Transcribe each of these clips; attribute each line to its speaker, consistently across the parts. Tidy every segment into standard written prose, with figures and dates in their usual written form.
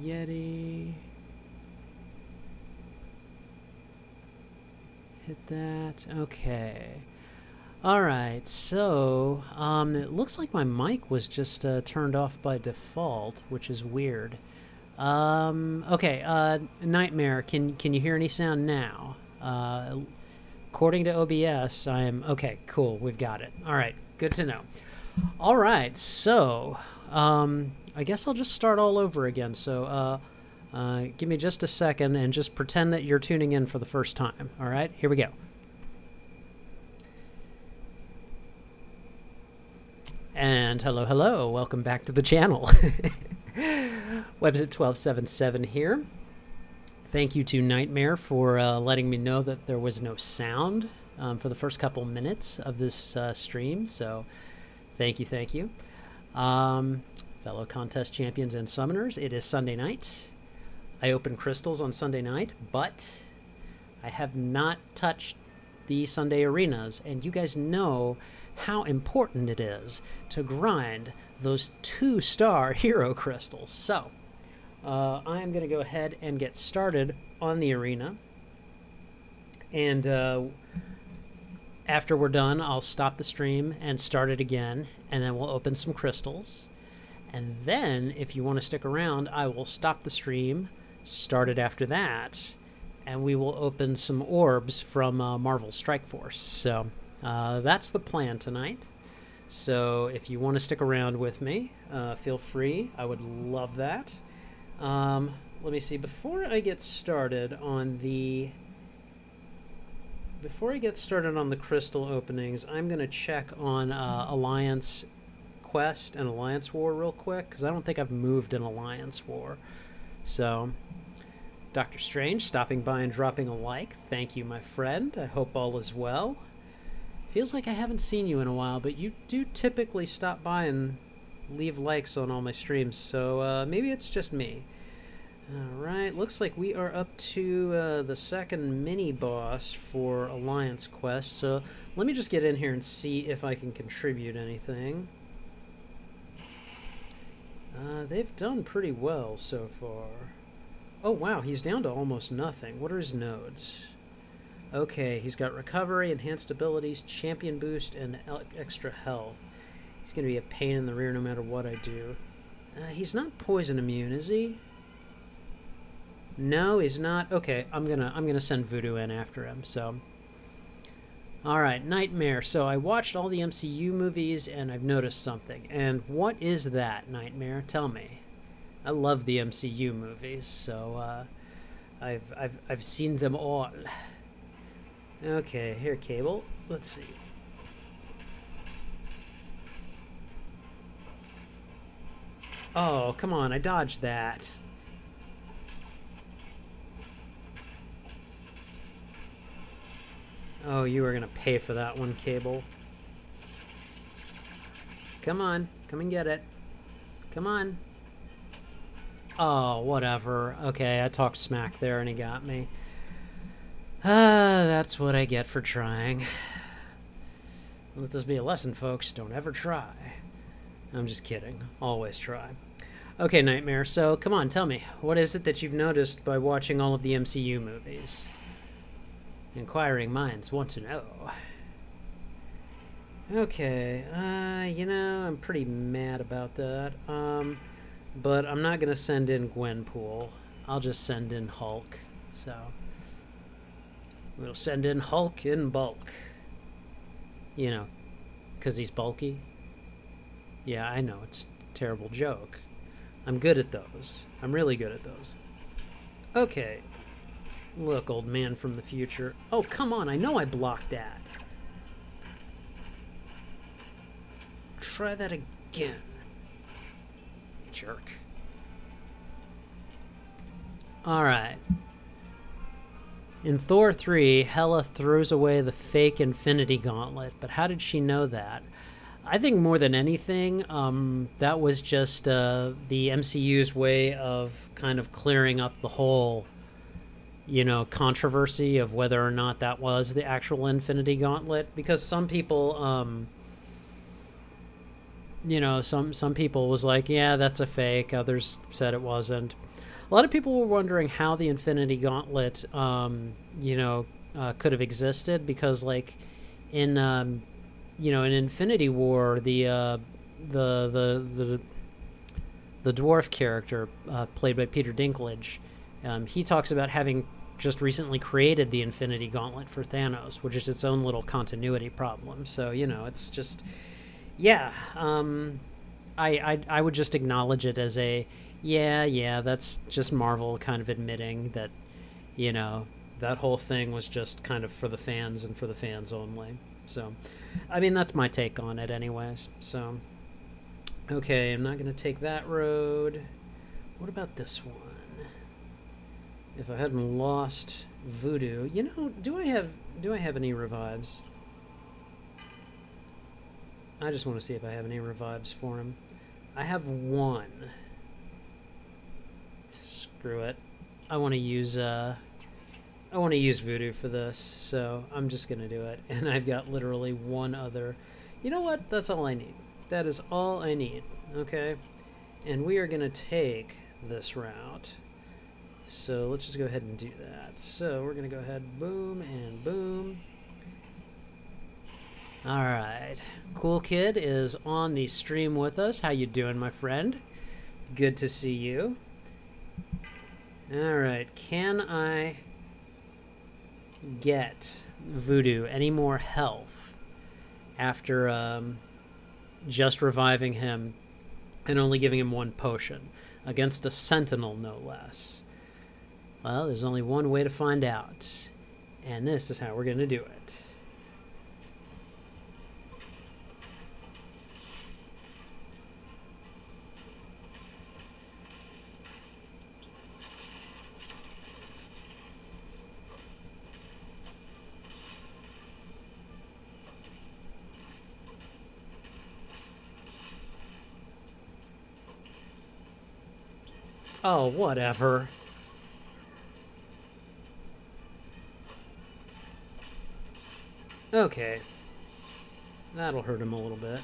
Speaker 1: Yeti. Hit that. Okay. Alright, so, it looks like my mic was just turned off by default, which is weird. Okay, Nightmare, can you hear any sound now? According to OBS, I am... Okay, cool, we've got it. Alright, good to know. Alright, so, I guess I'll just start all over again, so, give me just a second and just pretend that you're tuning in for the first time. Alright, here we go. And hello, hello, welcome back to the channel. Webzip1277 here. Thank you to Nightmare for letting me know that there was no sound for the first couple minutes of this stream, so thank you, thank you. Fellow contest champions and summoners, it is Sunday night. I open crystals on Sunday night, but I have not touched the Sunday arenas, and you guys know how important it is to grind those 2-star hero crystals. So, I'm going to go ahead and get started on the arena. And after we're done, I'll stop the stream and start it again, and then we'll open some crystals. And then, if you want to stick around, I will stop the stream, start it after that, and we will open some orbs from Marvel Strike Force. So, that's the plan tonight. So if you want to stick around with me, feel free. I would love that. Let me see. Before I get started on the crystal openings, I'm going to check on Alliance Quest and Alliance War real quick, because I don't think I've moved in Alliance War. So, Dr. Strange stopping by and dropping a like. Thank you, my friend. I hope all is well. Feels like I haven't seen you in a while, but you do typically stop by and leave likes on all my streams, so maybe it's just me. Alright, looks like we are up to the second mini-boss for Alliance Quest, so let me just get in here and see if I can contribute anything. They've done pretty well so far. Oh wow, he's down to almost nothing. What are his nodes? Okay, he's got recovery, enhanced abilities, champion boost, and extra health. He's going to be a pain in the rear no matter what I do. He's not poison immune, is he? No, he's not. Okay, I'm gonna send Voodoo in after him. So, all right, Nightmare. So I watched all the MCU movies, and I've noticed something. And what is that, Nightmare? Tell me. I love the MCU movies, so I've seen them all. Okay, here, Cable. Let's see. Oh, come on, I dodged that. Oh, you are gonna pay for that one, Cable. Come on, come and get it. Come on. Oh, whatever. Okay, I talked smack there and he got me. That's what I get for trying. Let this be a lesson, folks. Don't ever try. I'm just kidding. Always try. Okay, Nightmare, so come on, tell me. What is it that you've noticed by watching all of the MCU movies? Inquiring minds want to know. Okay, you know, I'm pretty mad about that. But I'm not gonna send in Gwenpool. I'll just send in Hulk, so... We'll send in Hulk in bulk. You know, because he's bulky. Yeah, I know, it's a terrible joke. I'm good at those. I'm really good at those. Okay. Look, old man from the future. Oh, come on, I know I blocked that. Try that again. Jerk. Alright. In Thor 3, Hela throws away the fake Infinity Gauntlet, but how did she know that? I think more than anything, that was just the MCU's way of kind of clearing up the whole, you know, controversy of whether or not that was the actual Infinity Gauntlet, because some people, you know, some people was like, yeah, that's a fake. Others said it wasn't. a lot of people were wondering how the Infinity Gauntlet, could have existed, because like in in Infinity War, the dwarf character played by Peter Dinklage, he talks about having just recently created the Infinity Gauntlet for Thanos, which is its own little continuity problem. So it's just, yeah. I would just acknowledge it as a that's just Marvel kind of admitting that that whole thing was just kind of for the fans and for the fans only. So, I mean, that's my take on it anyways. So, okay, I'm not going to take that road. What about this one? If I hadn't lost Voodoo, do I have any revives? I just want to see if I have any revives for him. I have one. Screw it. I want to use Voodoo for this, so I'm just gonna do it. And I've got literally one other. You know what? That's all I need. That is all I need. Okay, and we are gonna take this route. So let's just go ahead and do that. So we're gonna go ahead, boom and boom. All right, Cool Kid is on the stream with us. How you doing, my friend? Good to see you. All right, can I get Voodoo any more health after just reviving him and only giving him one potion against a Sentinel, no less? Well, there's only one way to find out, and this is how we're going to do it. Oh, whatever. Okay. That'll hurt him a little bit.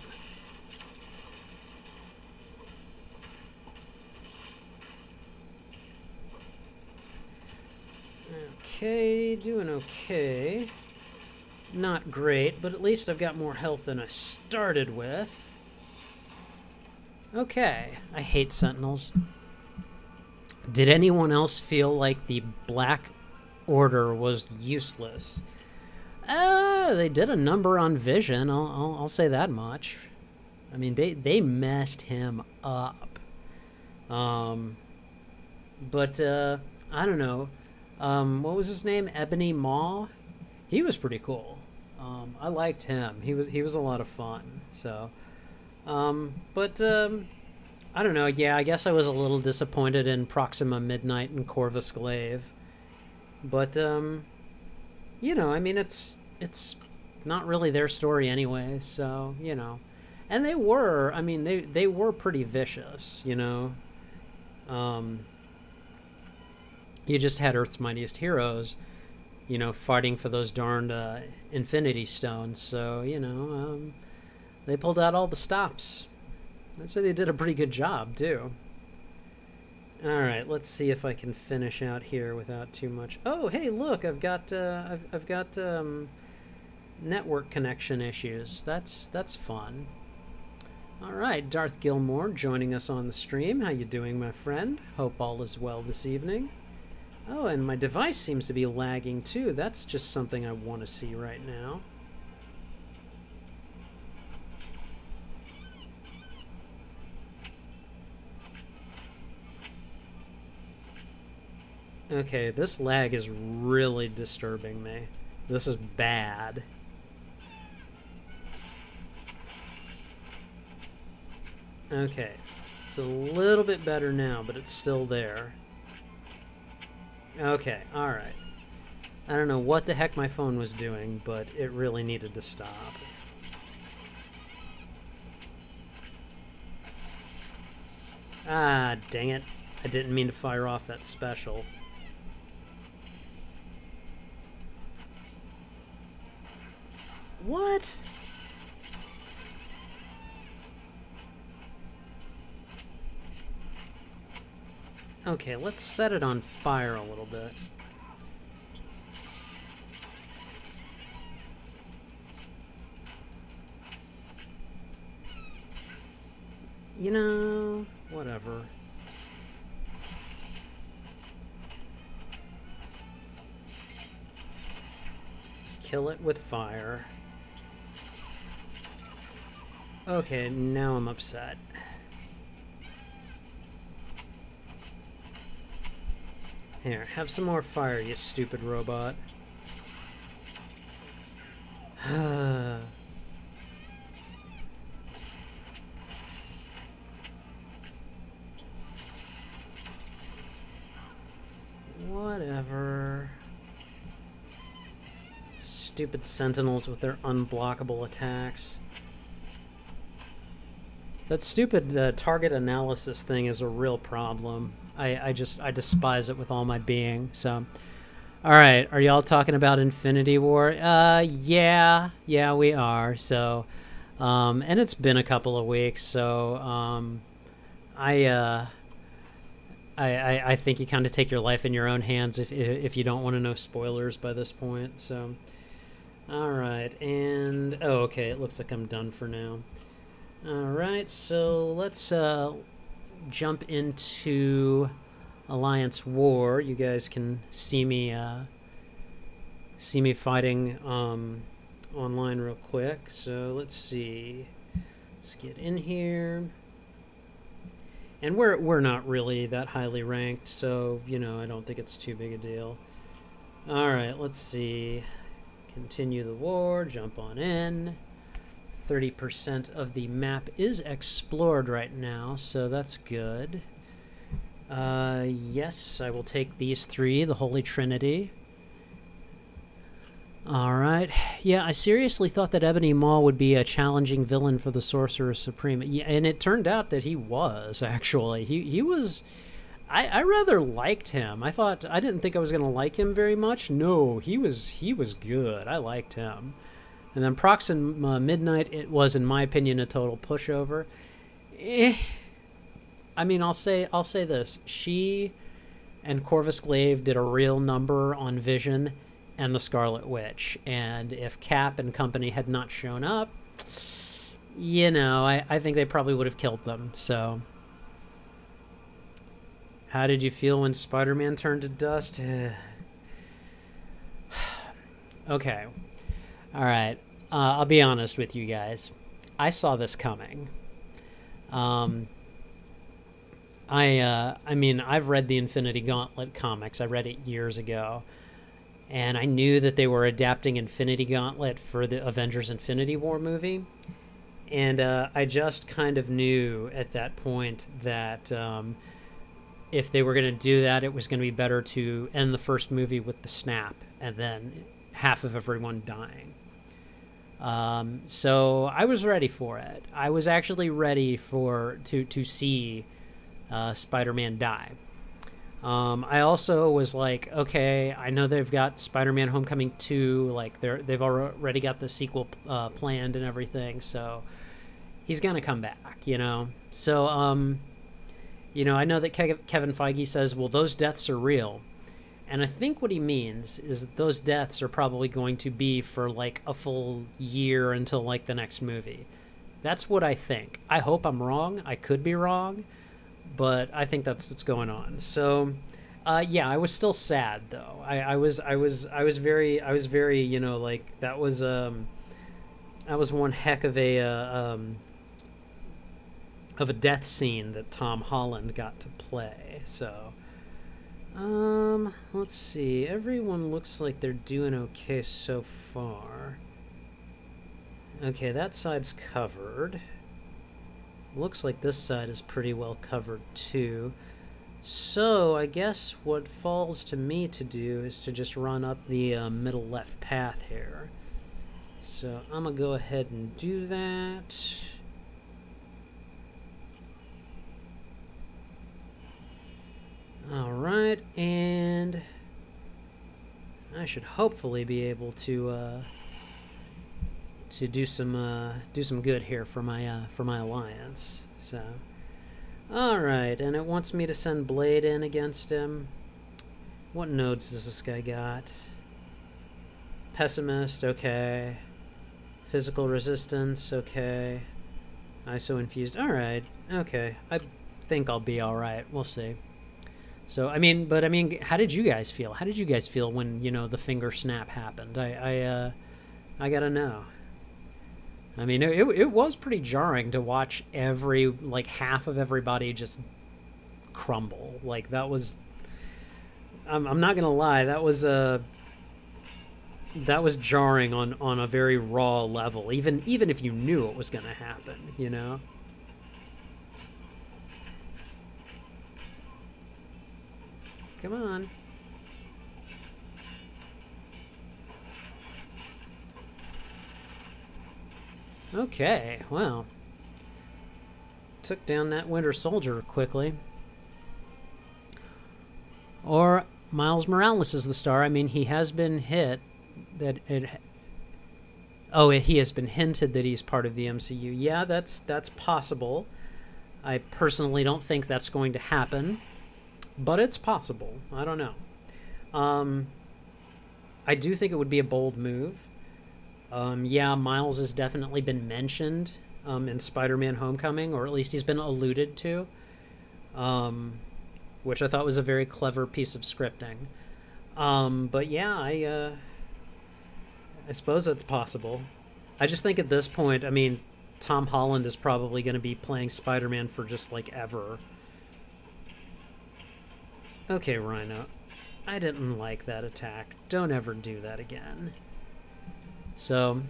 Speaker 1: Okay, doing okay. Not great, but at least I've got more health than I started with. Okay, I hate Sentinels. Did anyone else feel like the Black Order was useless? They did a number on Vision. I'll say that much. I mean, they messed him up. But I don't know. What was his name? Ebony Maw. He was pretty cool. I liked him. He was a lot of fun. So, I don't know. Yeah, I guess I was a little disappointed in Proxima Midnight and Corvus Glaive. But, I mean, it's not really their story anyway, so, And they were, I mean, they were pretty vicious, You just had Earth's Mightiest Heroes, fighting for those darned Infinity Stones, so, they pulled out all the stops. I'd say they did a pretty good job, too. Alright, let's see if I can finish out here without too much... Oh, hey, look, I've got network connection issues. That's fun. Alright, Darth Gilmore joining us on the stream. How you doing, my friend? Hope all is well this evening. Oh, and my device seems to be lagging, too. That's just something I want to see right now. Okay, this lag is really disturbing me. This is bad. Okay, it's a little bit better now, but it's still there. Okay, alright. I don't know what the heck my phone was doing, but it really needed to stop. Ah, dang it. I didn't mean to fire off that special. What? Okay, let's set it on fire a little bit. You know, whatever. Kill it with fire. Okay, now I'm upset. Here, have some more fire, you stupid robot. Whatever. Stupid sentinels with their unblockable attacks. That stupid target analysis thing is a real problem. I despise it with all my being. So, all right, are y'all talking about Infinity War? Yeah, we are. So, and it's been a couple of weeks. So, I think you kind of take your life in your own hands if you don't want to know spoilers by this point. So, all right, and oh, okay, it looks like I'm done for now. All right, so let's jump into Alliance War. You guys can see me fighting online real quick. So let's see. Let's get in here. And we're not really that highly ranked, so you know I don't think it's too big a deal. All right, let's see. Continue the war. Jump on in. 30% of the map is explored right now, so that's good. Yes, I will take these three, the Holy Trinity. Alright. Yeah, I seriously thought that Ebony Maw would be a challenging villain for the Sorcerer Supreme. Yeah, and it turned out that he was, actually. He was... I rather liked him. I didn't think I was going to like him very much. No, he was good. I liked him. And then Proxima Midnight, it was, in my opinion, a total pushover. I mean, I'll say this. She and Corvus Glaive did a real number on Vision and the Scarlet Witch. And if Cap and company had not shown up, you know, I think they probably would have killed them. So, how did you feel when Spider-Man turned to dust? Okay. All right. I'll be honest with you guys. I saw this coming. I mean, I've read the Infinity Gauntlet comics. I read it years ago. And I knew that they were adapting Infinity Gauntlet for the Avengers Infinity War movie. And I just kind of knew at that point that if they were going to do that, it was going to be better to end the first movie with the snap and then half of everyone dying. So I was ready for it. I was actually ready to see Spider-Man die. I also was like, okay, I know they've got Spider-Man Homecoming 2, like they've already got the sequel planned and everything, so he's gonna come back, you know. So you know, I know that Kevin Feige says, well, those deaths are real. And I think what he means is that those deaths are probably going to be for like a full year until like the next movie. That's what I think. I hope I'm wrong. I could be wrong, but I think that's what's going on. So, yeah, I was still sad though. I was very, you know, like that was one heck of a death scene that Tom Holland got to play. So. Let's see. Everyone looks like they're doing okay so far. Okay, that side's covered. Looks like this side is pretty well covered too. So, I guess what falls to me to do is to just run up the middle left path here. So, I'm gonna go ahead and do that. Alright, and I should hopefully be able to do some good here for my alliance. So, Alright, and it wants me to send Blade in against him. What nodes does this guy got? Pessimist, okay. Physical resistance, okay. ISO infused, alright, okay. I think I'll be alright, we'll see. So, I mean, how did you guys feel? How did you guys feel when, you know, the finger snap happened? I gotta know. I mean, it was pretty jarring to watch like, half of everybody just crumble. Like, that was... I'm not gonna lie, that was jarring on a very raw level, even if you knew it was gonna happen, you know? Come on. Okay, well. Took down that Winter Soldier quickly. Or Miles Morales is the star. I mean, he has been hit that it... Oh, he has been hinted that he's part of the MCU. Yeah, that's possible. I personally don't think that's going to happen. But it's possible. I don't know. I do think it would be a bold move. Yeah, Miles has definitely been mentioned in Spider-Man Homecoming, or at least he's been alluded to, which I thought was a very clever piece of scripting. But yeah, I suppose that's possible. I just think at this point, I mean, Tom Holland is probably going to be playing Spider-Man for just, like, ever. Okay, Rhino. I didn't like that attack. Don't ever do that again. So,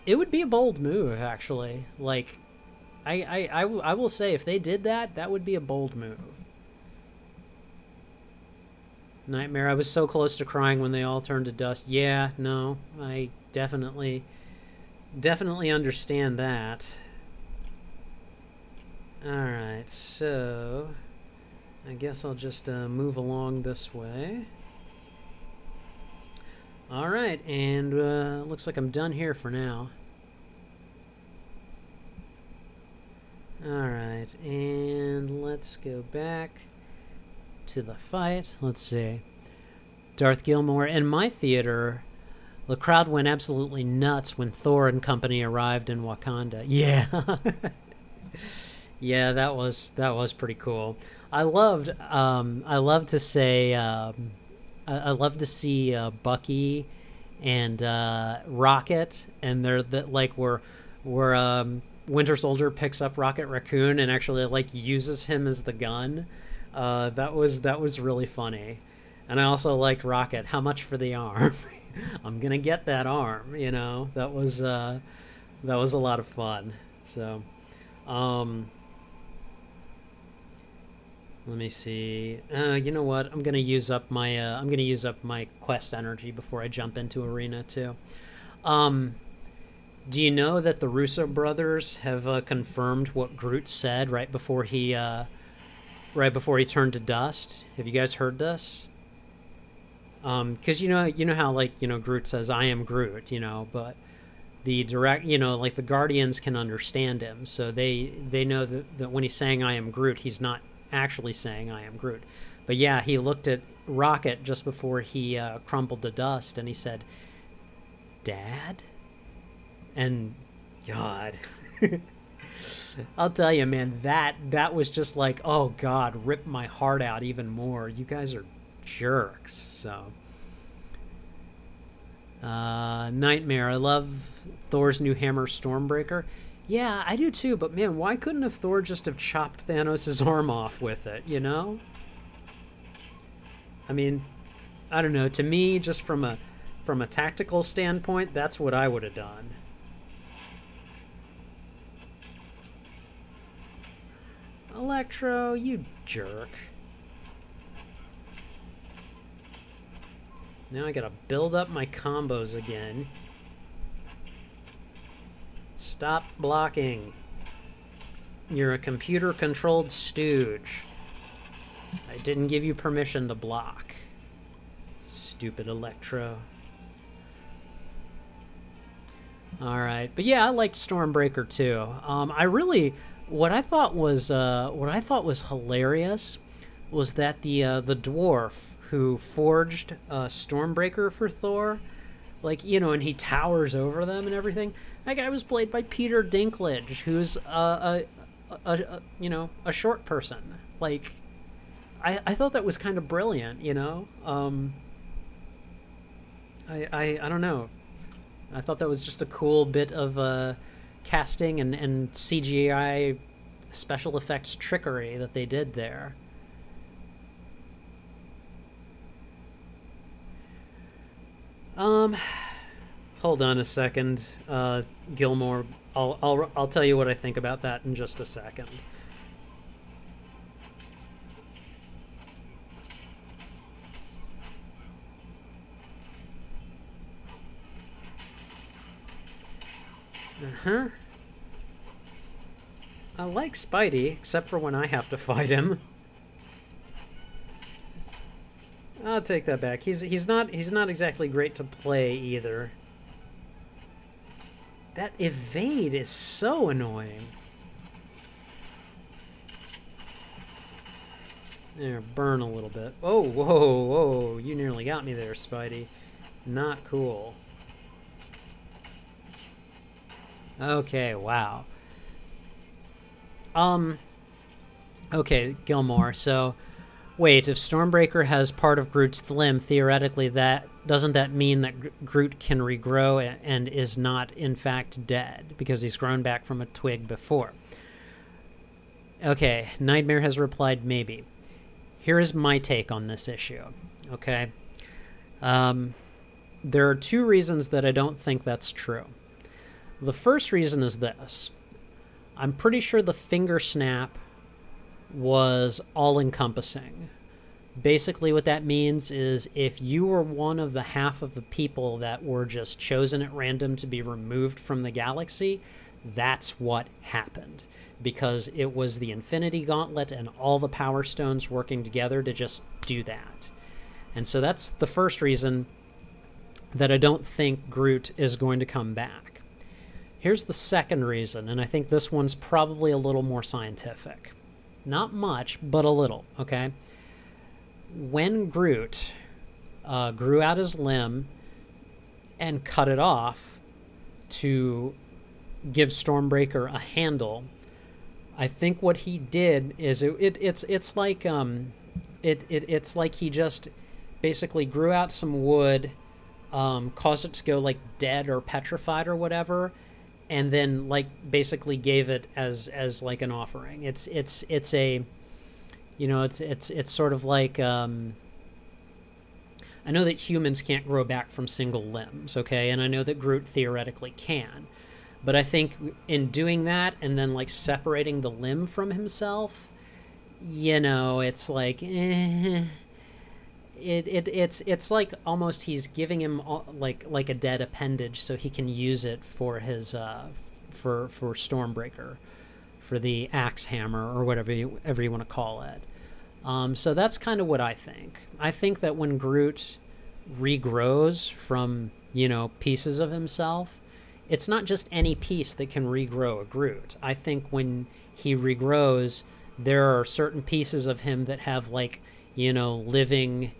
Speaker 1: it would be a bold move, actually. Like, I will say, if they did that, that would be a bold move. Nightmare, I was so close to crying when they all turned to dust. Yeah, no, I definitely understand that. Alright, so... I guess I'll just move along this way. Alright, and looks like I'm done here for now. Alright, and let's go back to the fight. Let's see. Darth Gilmore. In my theater, the crowd went absolutely nuts when Thor and company arrived in Wakanda. Yeah. Yeah, that was pretty cool. I loved to see Bucky and Rocket, and they're where Winter Soldier picks up Rocket Raccoon and actually like uses him as the gun. That was really funny. And I also liked Rocket. How much for the arm? I'm gonna get that arm. You know, that was a lot of fun. So, let me see. You know what? I'm gonna use up my quest energy before I jump into Arena too. Do you know that the Russo brothers have confirmed what Groot said right before he turned to dust? Have you guys heard this? Because you know how Groot says, "I am Groot," but the the Guardians can understand him, so they know that when he's saying "I am Groot," he's not actually saying "I am Groot." But yeah, he looked at Rocket just before he crumbled to dust, and he said, "Dad?" And God, I'll tell you, man, that was just like, oh God, ripped my heart out even more. You guys are jerks. So Nightmare, I love Thor's new hammer, Stormbreaker. Yeah, I do too, but man, why couldn't have Thor just have chopped Thanos' arm off with it, you know? I mean, I don't know, to me, just from a tactical standpoint, that's what I would have done. Electro, you jerk. Now I gotta build up my combos again. Stop blocking. You're a computer-controlled stooge. I didn't give you permission to block. Stupid Electro. Alright, but yeah, I liked Stormbreaker too. I really what I thought was hilarious was that the dwarf who forged Stormbreaker for Thor, like, you know, and he towers over them and everything. That guy was played by Peter Dinklage, who's you know, a short person. Like, I thought that was kind of brilliant, you know. I don't know. I thought that was just a cool bit of casting and CGI special effects trickery that they did there. Hold on a second, Gilmore. I'll tell you what I think about that in just a second. Uh-huh. I like Spidey, except for when I have to fight him. I'll take that back. He's not exactly great to play either. That evade is so annoying. There, burn a little bit. Oh, whoa, whoa! You nearly got me there, Spidey. Not cool. Okay, wow. Okay, Gilmore, so wait, if Stormbreaker has part of Groot's limb, theoretically doesn't that mean that Groot can regrow and is not in fact dead because he's grown back from a twig before? Okay, Nightmare has replied maybe. Here is my take on this issue, okay? There are two reasons that I don't think that's true. The first reason is this. I'm pretty sure the finger snap was all-encompassing. Basically what that means is if you were one of the half of the people that were just chosen at random to be removed from the galaxy, that's what happened. Because it was the Infinity Gauntlet and all the Power Stones working together to just do that. And so that's the first reason that I don't think Groot is going to come back. Here's the second reason, and I think this one's probably a little more scientific. Not much, but a little, okay? When Groot grew out his limb and cut it off to give Stormbreaker a handle, I think what he did is it's like he just basically grew out some wood, caused it to go like dead or petrified or whatever, and then like basically gave it as like an offering. It's a, you know, it's sort of like I know that humans can't grow back from single limbs, okay, and I know that Groot theoretically can, but I think in doing that and then like separating the limb from himself, you know, it's like it's like almost he's giving him like a dead appendage so he can use it for his for Stormbreaker, for the axe hammer or whatever you want to call it. So that's kind of what I think. I think that when Groot regrows from, you know, pieces of himself, it's not just any piece that can regrow a Groot. I think when he regrows, there are certain pieces of him that have like, you know, living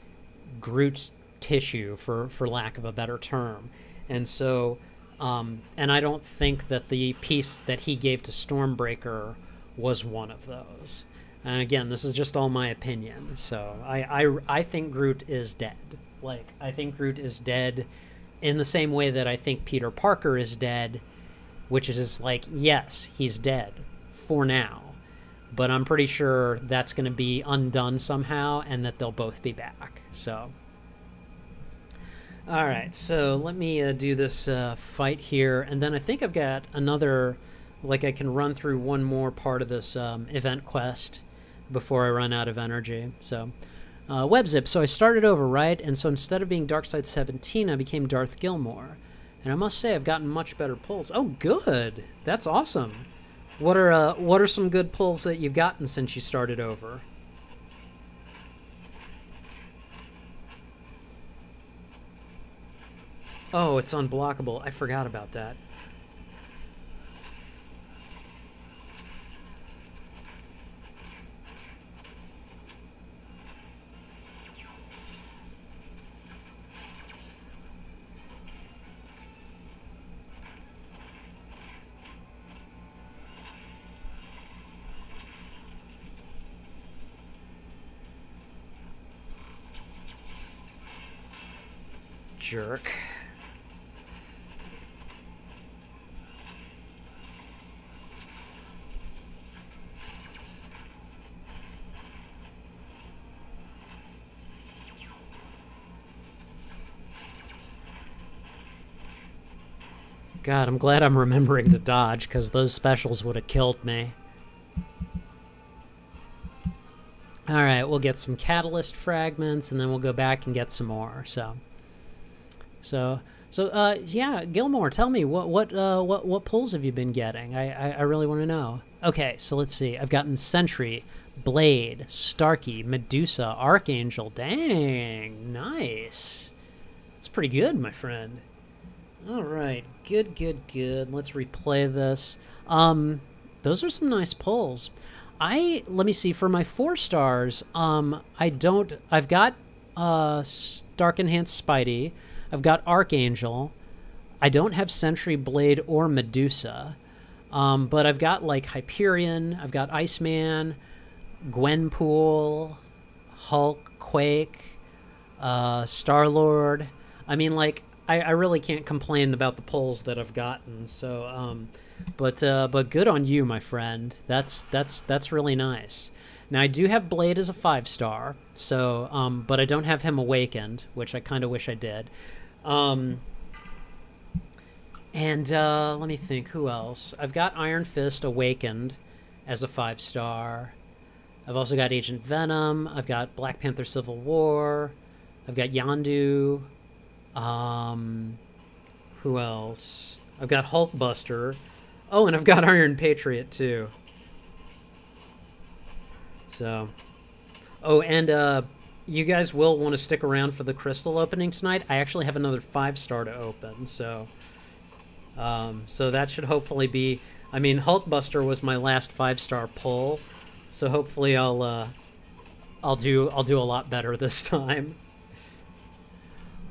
Speaker 1: Groot tissue, for lack of a better term. And so and I don't think that the piece that he gave to Stormbreaker was one of those. And again, this is just all my opinion. So I think Groot is dead. Like, I think Groot is dead in the same way that I think Peter Parker is dead, which is like, yes, he's dead for now, but I'm pretty sure that's going to be undone somehow and that they'll both be back. So, all right, so let me do this fight here, and then I think I've got another, like I can run through one more part of this event quest before I run out of energy. So, WebZip, so I started over, right? And so instead of being Darkseid 17, I became Darth Gilmore. And I must say I've gotten much better pulls. Oh, good! That's awesome! What are some good pulls that you've gotten since you started over? Oh, it's unblockable. I forgot about that. jerk. God, I'm glad I'm remembering to dodge, because those specials would have killed me. Alright, we'll get some catalyst fragments, and then we'll go back and get some more, yeah, Gilmore, tell me, what pulls have you been getting? I really want to know. Okay, so let's see. I've gotten Sentry, Blade, Starkey, Medusa, Archangel. Dang, nice. That's pretty good, my friend. All right, good. Let's replay this. Those are some nice pulls. Let me see, for my 4 stars, I've got Stark Enhanced Spidey, I've got Archangel, I don't have Sentry, Blade, or Medusa, but I've got, like, Hyperion, I've got Iceman, Gwenpool, Hulk, Quake, Star-Lord. I mean, like, I really can't complain about the pulls that I've gotten. So, but good on you, my friend. That's really nice. Now I do have Blade as a 5-star. So, but I don't have him awakened, which I kind of wish I did. And let me think, who else? I've got Iron Fist awakened as a 5-star. I've also got Agent Venom. I've got Black Panther Civil War. I've got Yondu. Who else? I've got Hulkbuster. Oh, and I've got Iron Patriot, too. So. Oh, and, you guys will want to stick around for the crystal opening tonight. I actually have another 5-star to open, so. So that should hopefully be... I mean, Hulkbuster was my last 5-star pull, so hopefully I'll do a lot better this time.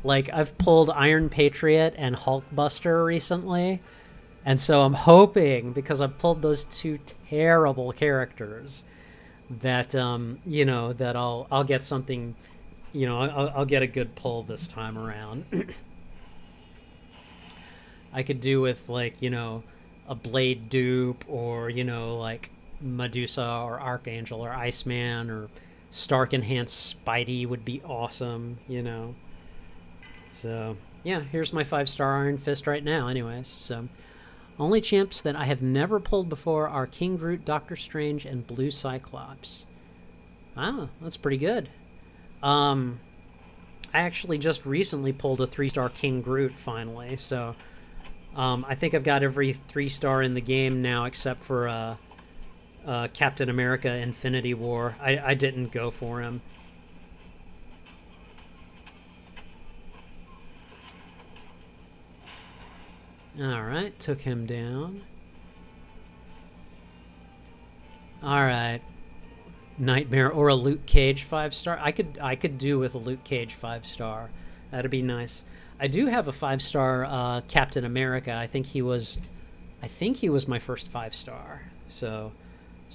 Speaker 1: Like, I've pulled Iron Patriot and Hulkbuster recently, and so I'm hoping, because I've pulled those 2 terrible characters, that, you know, that I'll get something, you know, I'll get a good pull this time around. I could do with, like, you know, a Blade dupe, or, you know, like, Medusa, or Archangel, or Iceman, or Stark Enhanced Spidey would be awesome, you know. So, yeah, here's my 5-star Iron Fist right now, anyways. So, only champs that I have never pulled before are King Groot, Doctor Strange, and Blue Cyclops. Wow, that's pretty good. I actually just recently pulled a 3-star King Groot, finally. So, I think I've got every 3-star in the game now, except for Captain America Infinity War. I didn't go for him. Alright, took him down. Alright. Nightmare or a Luke Cage 5-star. I could do with a Luke Cage 5-star. That'd be nice. I do have a 5-star Captain America. I think he was my first 5-star. So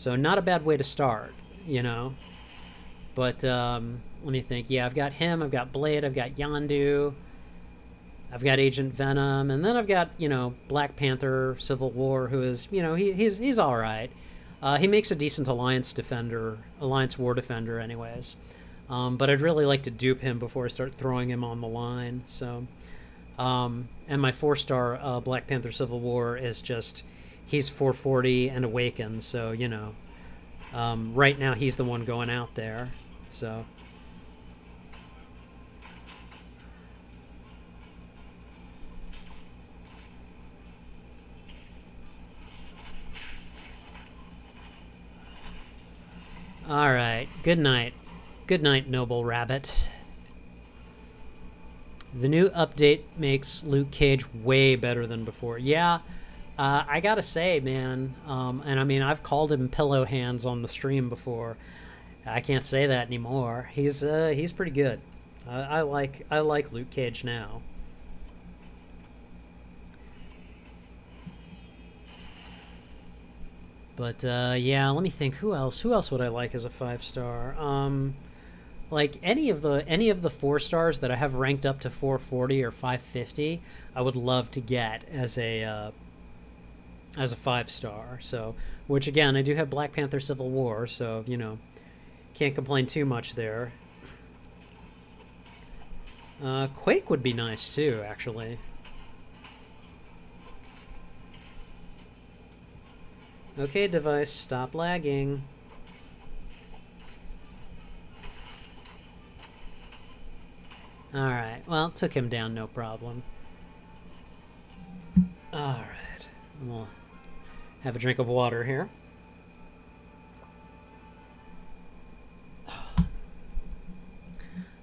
Speaker 1: not a bad way to start, you know. But let me think. Yeah, I've got him, I've got Blade, I've got Yondu. I've got Agent Venom, and then I've got, you know, Black Panther, Civil War, who is, you know, he's all right. He makes a decent Alliance War Defender, anyways. But I'd really like to dupe him before I start throwing him on the line. So, and my 4-star Black Panther Civil War is just, he's 440 and awakened. So, you know, right now he's the one going out there. So. Alright, good night. Good night, noble rabbit. The new update makes Luke Cage way better than before. Yeah, I gotta say, man, and I mean, I've called him Pillow Hands on the stream before. I can't say that anymore. He's pretty good. I like Luke Cage now. But, yeah, let me think. Who else would I like as a 5-star? Like any of the 4-stars that I have ranked up to 440 or 550, I would love to get as a 5-star. So, which again, I do have Black Panther Civil War, so you know, can't complain too much there. Quake would be nice too, actually. Okay, device, stop lagging. Alright, well, took him down, no problem. Alright, we'll have a drink of water here.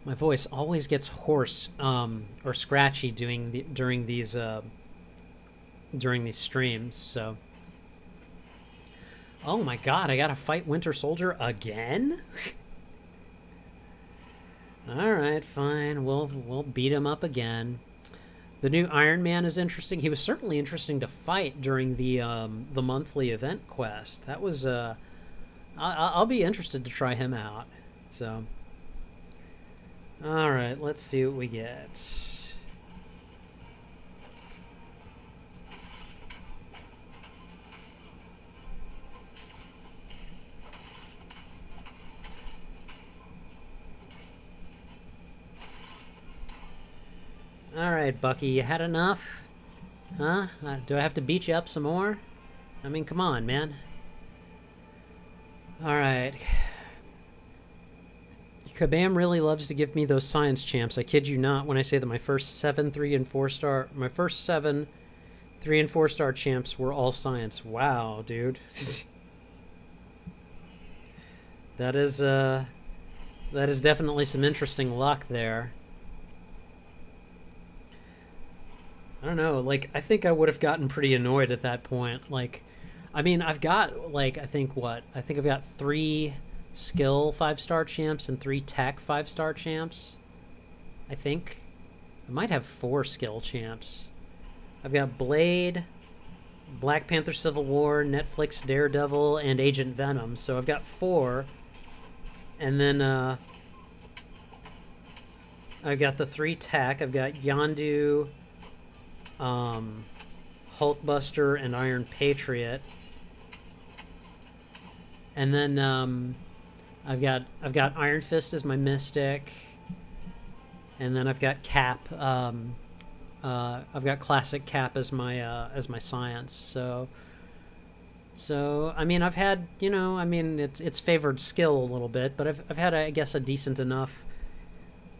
Speaker 1: My voice always gets hoarse or scratchy during these streams, so... Oh my god, I gotta fight Winter Soldier again? Alright, fine. We'll beat him up again. The new Iron Man is interesting. He was certainly interesting to fight during the monthly event quest. That was I'll be interested to try him out. So alright, let's see what we get. Alright, Bucky, you had enough? Huh? Do I have to beat you up some more? I mean, come on, man. Alright. Kabam really loves to give me those science champs. I kid you not when I say that my first 7, 3, and 4-star... My first 7, 3, and 4-star champs were all science. Wow, dude. That is definitely some interesting luck there. I don't know, like, I think I would have gotten pretty annoyed at that point. Like, I mean, I've got, like, I think I've got 3 skill 5-star champs and 3 tech 5-star champs. I think. I might have 4 skill champs. I've got Blade, Black Panther Civil War, Netflix Daredevil, and Agent Venom. So I've got 4. And then, I've got the 3 tech. I've got Yondu, Hulkbuster, and Iron Patriot. And then I've got Iron Fist as my Mystic, and then I've got Cap. I've got Classic Cap as my Science. So I mean, I've had, you know, I mean, it's favored skill a little bit, but I've had, I guess, a decent enough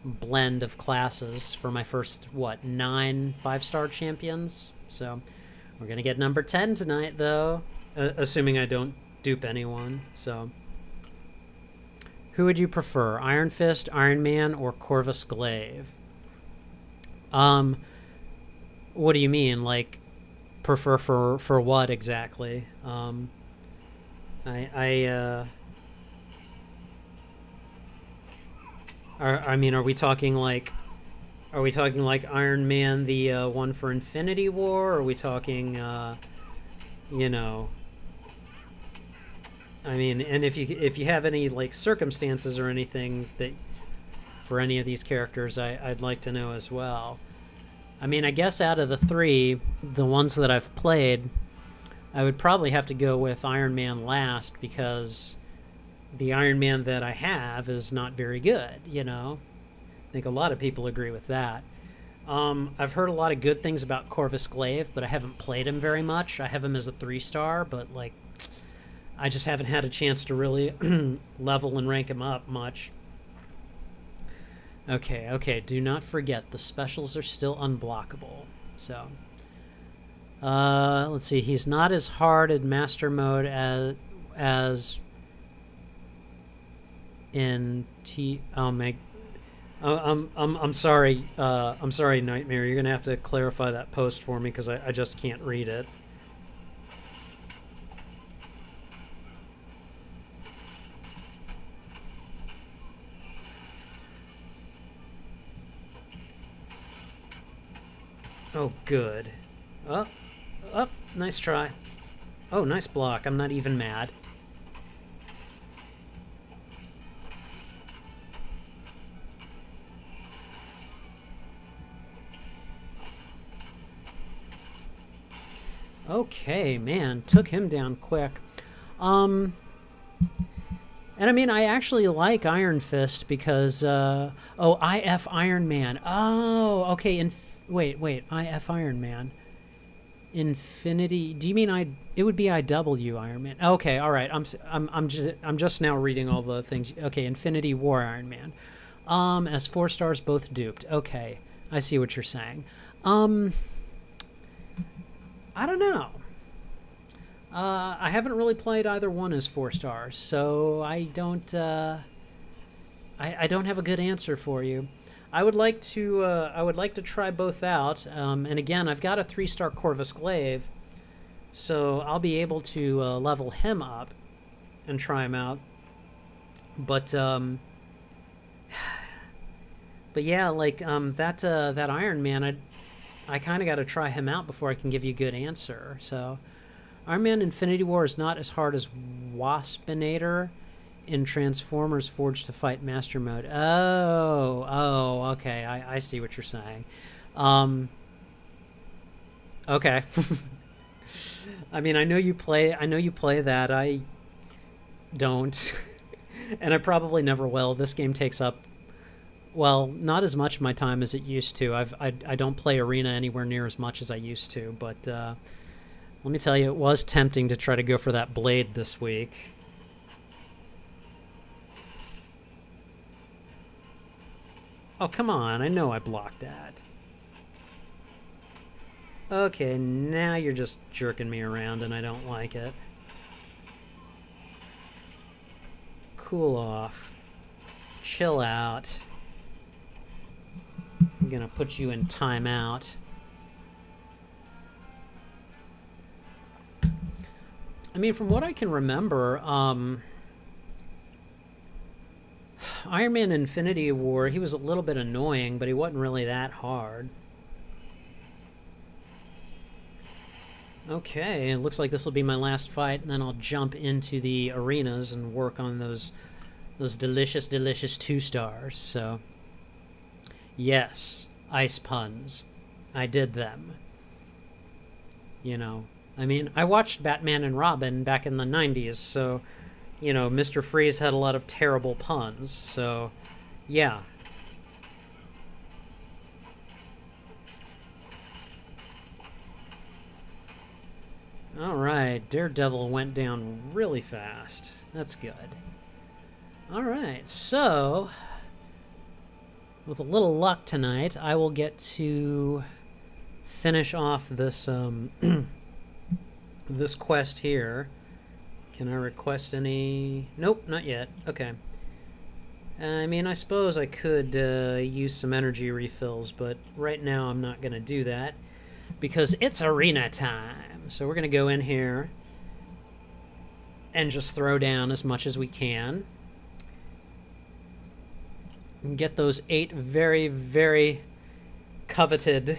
Speaker 1: blend of classes for my first 9 5-star champions. So we're gonna get number 10 tonight, though, assuming I don't dupe anyone. So who would you prefer, Iron Fist, Iron Man, or Corvus Glaive? What do you mean, like, prefer for what exactly? I mean, are we talking like Iron Man, the one for Infinity War? Or are we talking, you know? I mean, and if you have any, like, circumstances or anything that for any of these characters, I'd like to know as well. I mean, I guess out of the 3, the ones that I've played, I would probably have to go with Iron Man last, because the Iron Man that I have is not very good, you know? I think a lot of people agree with that. I've heard a lot of good things about Corvus Glaive, but I haven't played him very much. I have him as a 3-star, but, like, I just haven't had a chance to really level and rank him up much. Okay, do not forget, the specials are still unblockable. So, let's see, he's not as hard in Master Mode as in I'm sorry, Nightmare, you're gonna have to clarify that post for me, because I just can't read it. Oh, good. Up, nice try. Oh, nice block. I'm not even mad. Okay, man, took him down quick. And I mean, I actually like Iron Fist because, oh, IF Iron Man. Oh, okay, wait, IF Iron Man. Infinity, do you mean it would be IW Iron Man? Okay, all right, I'm just now reading all the things. Okay, Infinity War Iron Man. As 4 stars, both duped. Okay, I see what you're saying. I don't know. I haven't really played either one as 4 stars, so I don't have a good answer for you. I would like to try both out. And again, I've got a 3-star Corvus Glaive, so I'll be able to level him up and try him out. But yeah, like that Iron Man, I kind of got to try him out before I can give you a good answer. So Iron Man Infinity War is not as hard as Waspinator in Transformers Forged to Fight Master Mode. Oh, okay. I see what you're saying. Okay. I mean, I know you play that. I don't. And I probably never will. This game takes up, well, not as much of my time as it used to. I don't play Arena anywhere near as much as I used to, but let me tell you, it was tempting to try to go for that blade this week. Oh, come on. I know I blocked that. Okay, now you're just jerking me around and I don't like it. Cool off. Chill out. I'm gonna put you in timeout. I mean, from what I can remember, Iron Man Infinity War, he was a little bit annoying, but he wasn't really that hard. Okay, it looks like this will be my last fight, and then I'll jump into the arenas and work on those delicious 2 stars. So, yes, ice puns. I did them. You know, I mean, I watched Batman and Robin back in the 90s, so, you know, Mr. Freeze had a lot of terrible puns, so, yeah. Alright, Daredevil went down really fast. That's good. Alright, so, with a little luck tonight, I will get to finish off this, this quest here. Can I request any? Nope, not yet. Okay. I mean, I suppose I could use some energy refills, but right now I'm not going to do that because it's arena time. So we're going to go in here and just throw down as much as we can. And get those 8 very, very coveted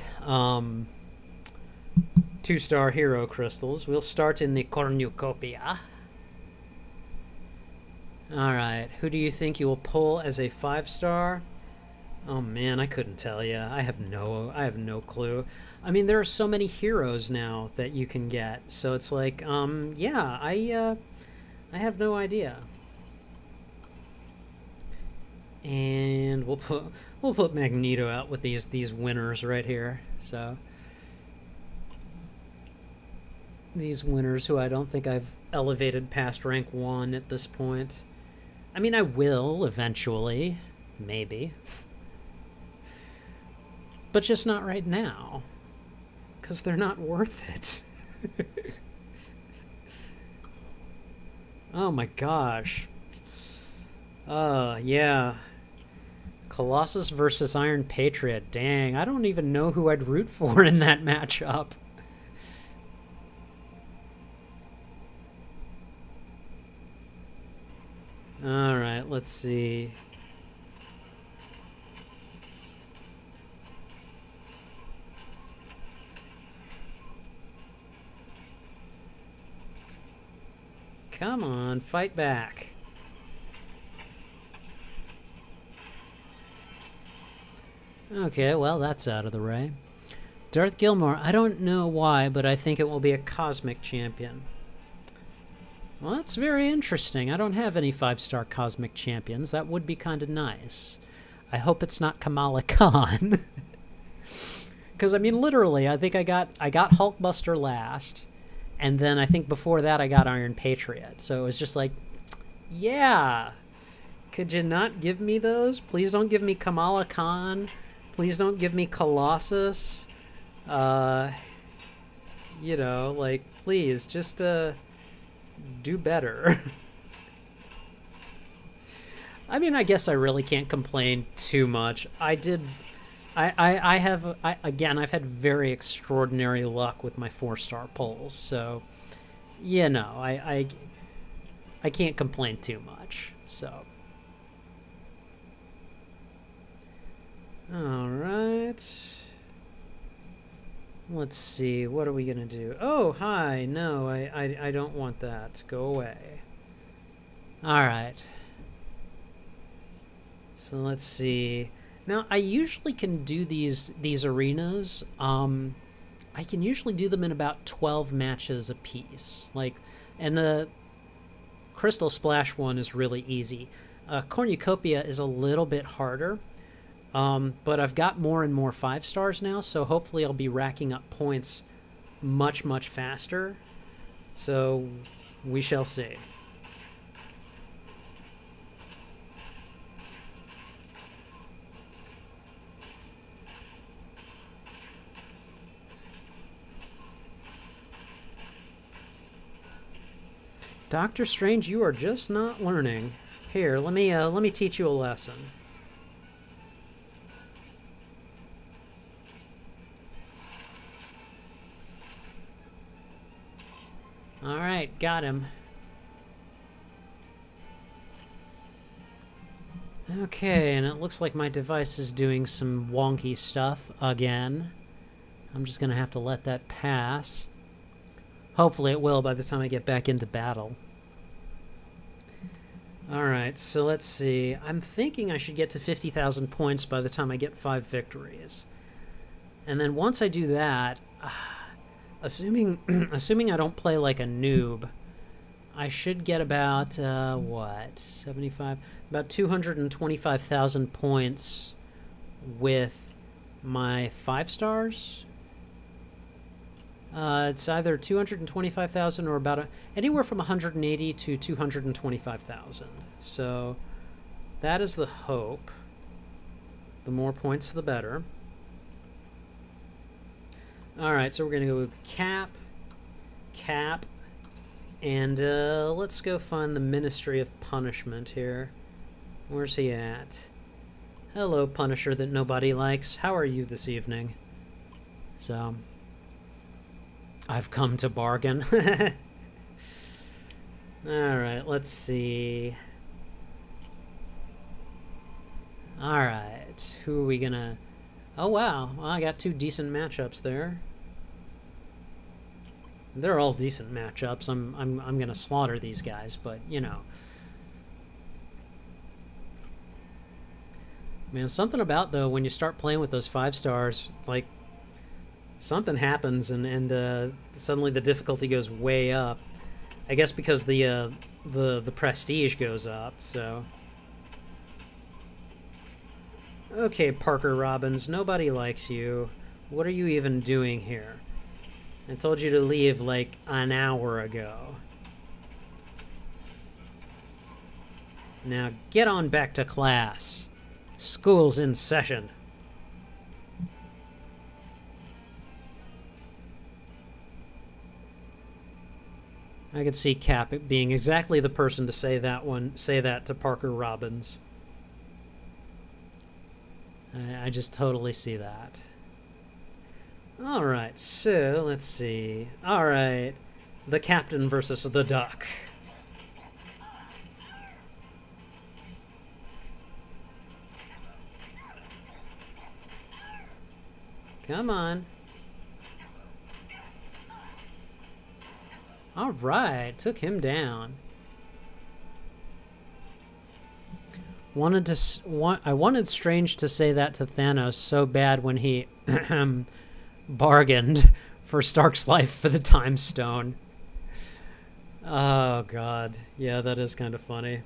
Speaker 1: 2-star hero crystals. We'll start in the Cornucopia. Alright, who do you think you will pull as a 5-star? Oh man, I couldn't tell you. I have no clue. I mean, there are so many heroes now that you can get, so it's like, yeah, I have no idea. And we'll put Magneto out with these winners right here. So these winners who I don't think I've elevated past rank 1 at this point. I mean, I will eventually, maybe. But just not right now. Because they're not worth it. Oh my gosh. Yeah. Colossus versus Iron Patriot. Dang, I don't even know who I'd root for in that matchup. Alright, let's see. Come on, fight back. Okay, well, that's out of the way. Darth Gilmore, I don't know why, but I think it will be a Cosmic Champion. Well, that's very interesting. I don't have any 5-star Cosmic Champions. That would be kind of nice. I hope it's not Kamala Khan. Because, I mean, literally, I think I got Hulkbuster last. And then I think before that I got Iron Patriot. So it was just like, yeah. Could you not give me those? Please don't give me Kamala Khan. Please don't give me Colossus. You know, like, please, just, do better. I mean, I guess I really can't complain too much. Again, I've had very extraordinary luck with my 4-star pulls, so, you know, I can't complain too much, so. Alright. Let's see, what are we gonna do? Oh, hi, no, I don't want that. Go away. Alright. So let's see. Now, I usually can do these arenas. I can usually do them in about 12 matches apiece. Like, and the Crystal Splash one is really easy. Cornucopia is a little bit harder. But I've got more and more 5-stars now, so hopefully I'll be racking up points much, much faster. So we shall see. Doctor Strange, you are just not learning. Here, let me teach you a lesson. Alright, got him. Okay, and it looks like my device is doing some wonky stuff again. I'm just gonna have to let that pass. Hopefully it will by the time I get back into battle. Alright, so let's see. I'm thinking I should get to 50,000 points by the time I get 5 victories. And then once I do that, assuming I don't play like a noob, I should get about, what, 75? About 225,000 points with my 5-stars. It's either 225,000 or about anywhere from 180 to 225,000. So that is the hope. The more points, the better. Alright, so we're going to go with Cap, and let's go find the Ministry of Punishment here. Where's he at? Hello, Punisher that nobody likes. How are you this evening? So, I've come to bargain. Alright, let's see. Alright, who are we gonna... Oh wow, well, I got 2 decent matchups there. They're all decent matchups. I'm gonna slaughter these guys, but you know. Man, something about though when you start playing with those 5-stars, like something happens and suddenly the difficulty goes way up. I guess because the prestige goes up. So. Okay, Parker Robbins, nobody likes you. What are you even doing here? I told you to leave like an hour ago. Now get on back to class. School's in session. I could see Cap being exactly the person to say that to Parker Robbins. I just totally see that. Alright, so let's see. Alright, the Captain versus the Duck. Come on. Alright, took him down. I wanted Strange to say that to Thanos so bad when he bargained for Stark's life for the Time Stone. Oh, God. Yeah, that is kind of funny.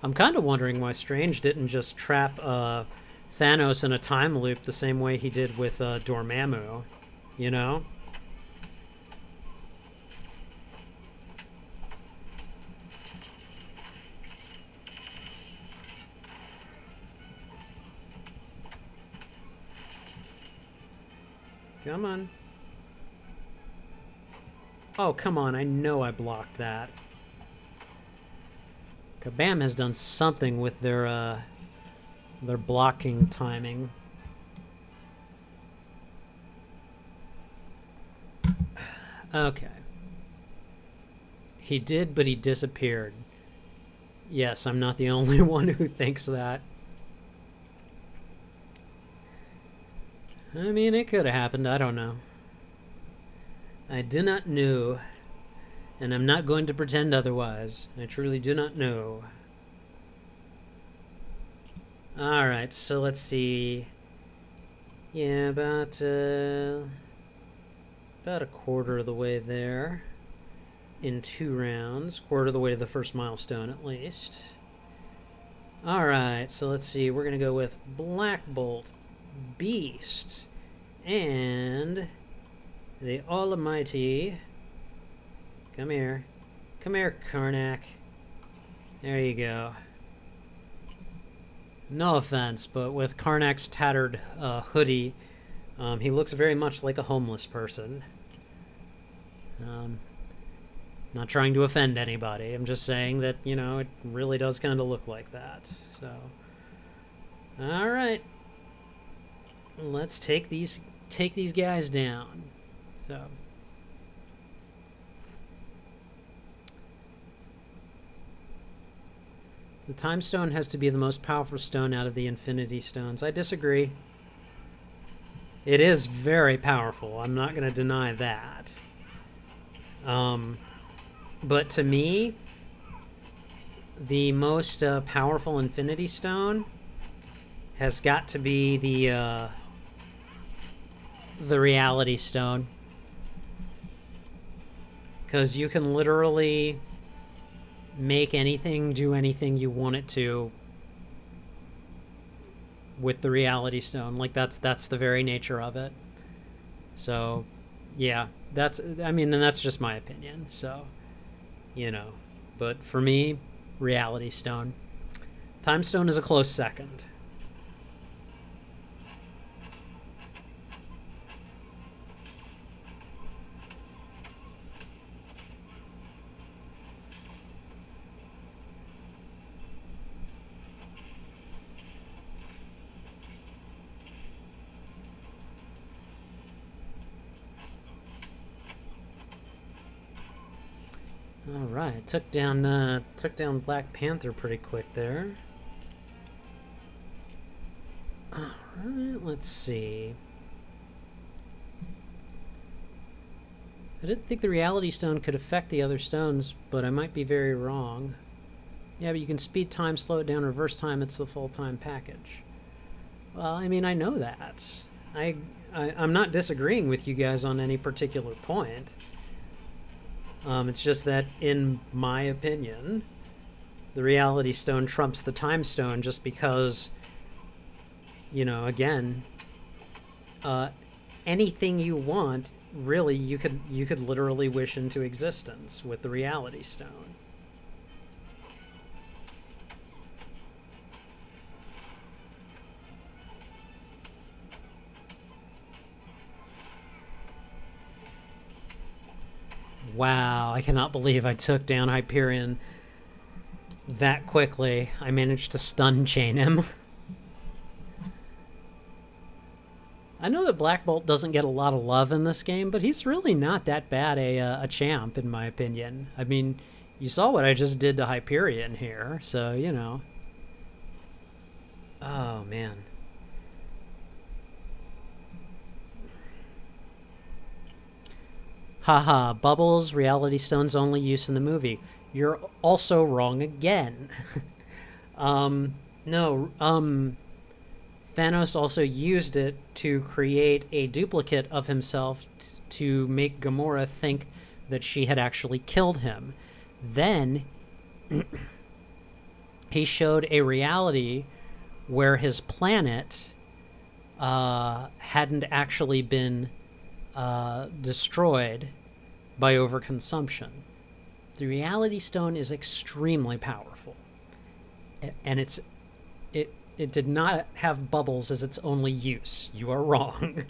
Speaker 1: I'm kind of wondering why Strange didn't just trap Thanos in a time loop the same way he did with Dormammu, you know? Come on. Oh, come on. I know I blocked that. Kabam has done something with their blocking timing. Okay. He did, but he disappeared. Yes, I'm not the only one who thinks that. I mean, it could have happened. I don't know. I do not know. And I'm not going to pretend otherwise. I truly do not know. Alright, so let's see. Yeah, about a quarter of the way there. In 2 rounds. Quarter of the way to the first milestone, at least. Alright, so let's see. We're going to go with Black Bolt, Beast, and the Almighty... Come here. Come here, Karnak. There you go. No offense, but with Karnak's tattered hoodie, he looks very much like a homeless person. Not trying to offend anybody. I'm just saying that, you know, it really does kind of look like that. So, alright. Let's take these guys down. So... The Time Stone has to be the most powerful stone out of the Infinity Stones. I disagree. It is very powerful. I'm not going to deny that. But to me, the most powerful Infinity Stone has got to be the Reality Stone. Because you can literally... make anything do anything you want it to with the Reality Stone. Like, that's the very nature of it. So, yeah, I mean, and that's just my opinion. So, you know, but for me, Reality Stone. Time Stone is a close second. All right, took down Black Panther pretty quick there. All right, let's see. I didn't think the Reality Stone could affect the other stones, but I might be very wrong. Yeah, but you can speed time, slow it down, reverse time. It's the full time package. Well, I mean, I know that. I'm not disagreeing with you guys on any particular point. It's just that, in my opinion, the Reality Stone trumps the Time Stone just because, you know, again, anything you want, really, you could literally wish into existence with the Reality Stone. Wow, I cannot believe I took down Hyperion that quickly. I managed to stun chain him. I know that Black Bolt doesn't get a lot of love in this game, but he's really not that bad a champ, in my opinion. I mean, you saw what I just did to Hyperion here, so, you know. Oh, man. Haha, bubbles, reality stones only use in the movie. You're also wrong again. No, Thanos also used it to create a duplicate of himself to make Gamora think that she had actually killed him. Then he showed a reality where his planet hadn't actually been destroyed by overconsumption. The Reality Stone is extremely powerful, and it did not have bubbles as its only use. You are wrong.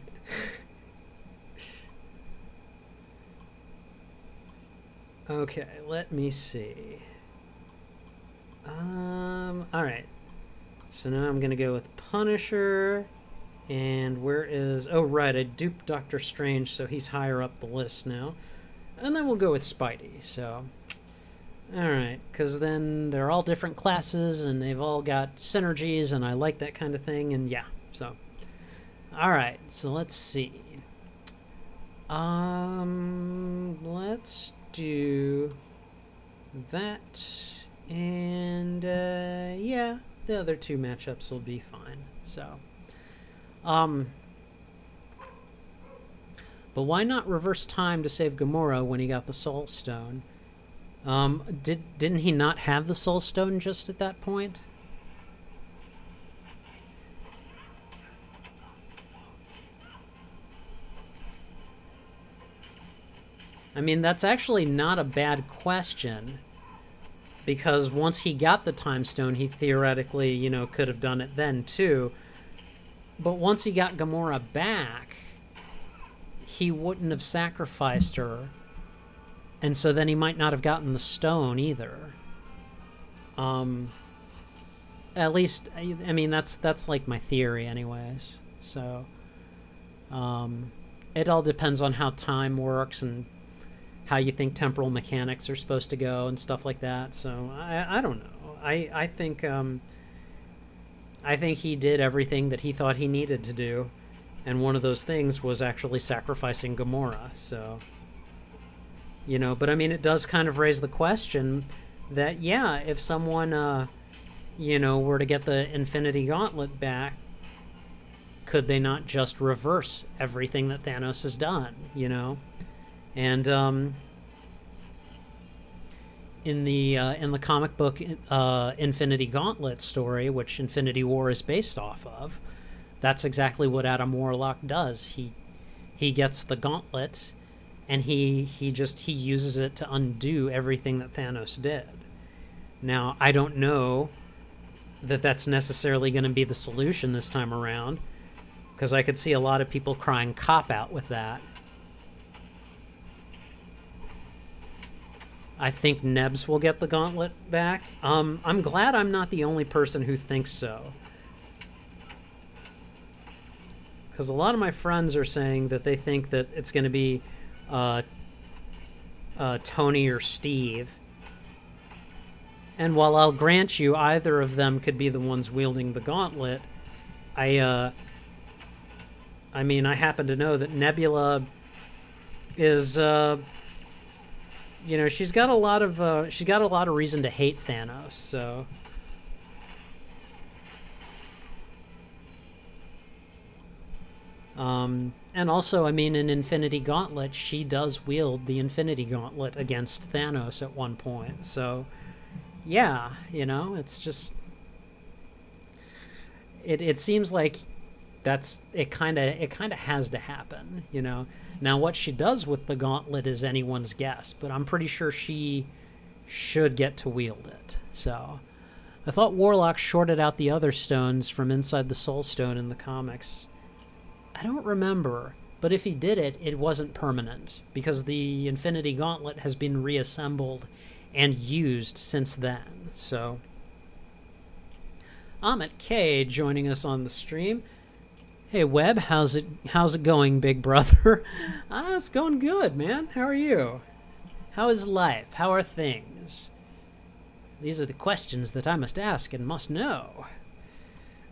Speaker 1: Okay, let me see. All right. So now I'm gonna go with Punisher. And where is... Oh, right, I duped Doctor Strange, so he's higher up the list now. And then we'll go with Spidey, so... Alright, because then they're all different classes, and they've all got synergies, and I like that kind of thing, and yeah, so... Alright, so let's see. Let's do... that, and, yeah, the other two matchups will be fine, so... But why not reverse time to save Gamora when he got the Soul Stone? Didn't he not have the Soul Stone just at that point? I mean, that's actually not a bad question, because once he got the Time Stone, he theoretically, you know, could have done it then too. But once he got Gamora back, he wouldn't have sacrificed her. And so then he might not have gotten the stone either. At least, I mean, that's like my theory anyways. So, it all depends on how time works and how you think temporal mechanics are supposed to go and stuff like that. So, I don't know. I think he did everything that he thought he needed to do, and one of those things was actually sacrificing Gamora, so... You know, but I mean, it does kind of raise the question that, yeah, if someone, you know, were to get the Infinity Gauntlet back, could they not just reverse everything that Thanos has done, you know? And, in the comic book Infinity Gauntlet story, which Infinity War is based off of, that's exactly what Adam Warlock does. He gets the gauntlet, and he uses it to undo everything that Thanos did. Now, I don't know that that's necessarily going to be the solution this time around, because I could see a lot of people crying cop-out with that. I think Nebs will get the gauntlet back. I'm glad I'm not the only person who thinks so. Because a lot of my friends are saying that they think that it's going to be Tony or Steve. And while I'll grant you either of them could be the ones wielding the gauntlet, I mean, I happen to know that Nebula is... you know, she's got a lot of reason to hate Thanos, so... And also, I mean, in Infinity Gauntlet, she does wield the Infinity Gauntlet against Thanos at one point, so... Yeah, you know, it's just... It seems like it kind of has to happen, you know? Now, what she does with the gauntlet is anyone's guess, but I'm pretty sure she should get to wield it. So, I thought Warlock shorted out the other stones from inside the Soul Stone in the comics. I don't remember, but if he did it, it wasn't permanent, because the Infinity Gauntlet has been reassembled and used since then. So, Amit K joining us on the stream. Hey Webb, how's it going, big brother? It's going good, man. How are you? How is life? How are things? These are the questions that I must ask and must know.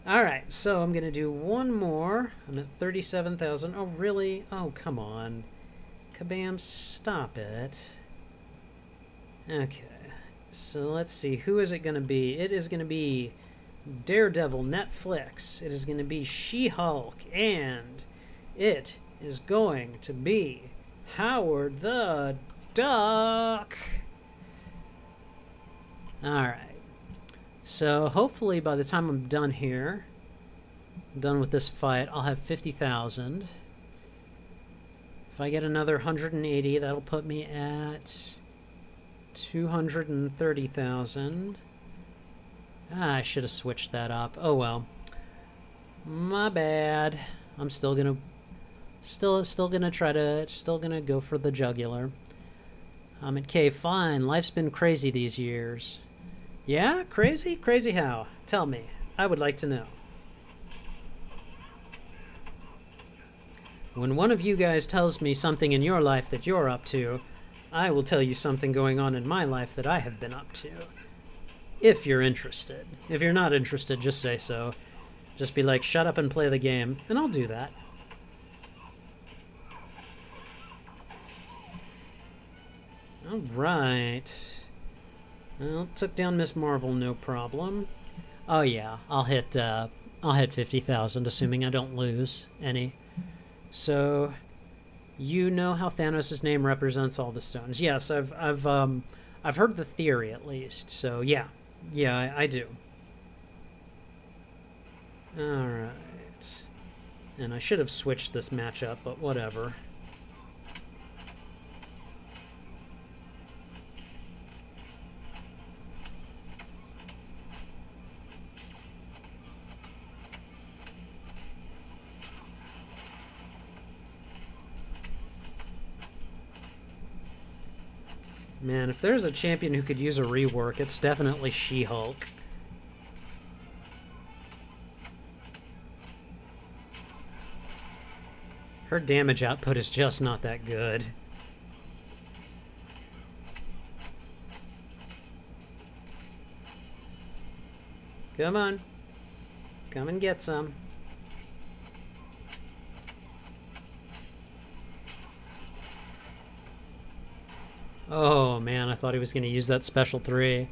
Speaker 1: Alright, so I'm gonna do one more. I'm at 37,000. Oh, really? Oh, come on. Kabam, stop it. Okay, so let's see, who is it going to be? It is going to be Daredevil, Netflix. It is going to be She-Hulk, and it is going to be Howard the Duck. Alright, so hopefully by the time I'm done here, I'm done with this fight, I'll have 50,000. If I get another 180, that'll put me at 230,000. I should have switched that up. Oh well. My bad. I'm still gonna go for the jugular. I'm at K. Fine. Life's been crazy these years. Yeah? Crazy? Crazy how? Tell me. I would like to know. When one of you guys tells me something in your life that you're up to, I will tell you something going on in my life that I have been up to. If you're interested. If you're not interested, just say so. Just be like, shut up and play the game, and I'll do that. Alright. Well, took down Miss Marvel, no problem. Oh yeah, I'll hit 50,000, assuming I don't lose any. So, you know how Thanos' name represents all the stones. Yes, I've heard the theory at least. So yeah, I do. All right, and I should have switched this matchup, but whatever. Man, if there's a champion who could use a rework, it's definitely She-Hulk. Her damage output is just not that good. Come on. Come and get some. Oh man, I thought he was going to use that special 3.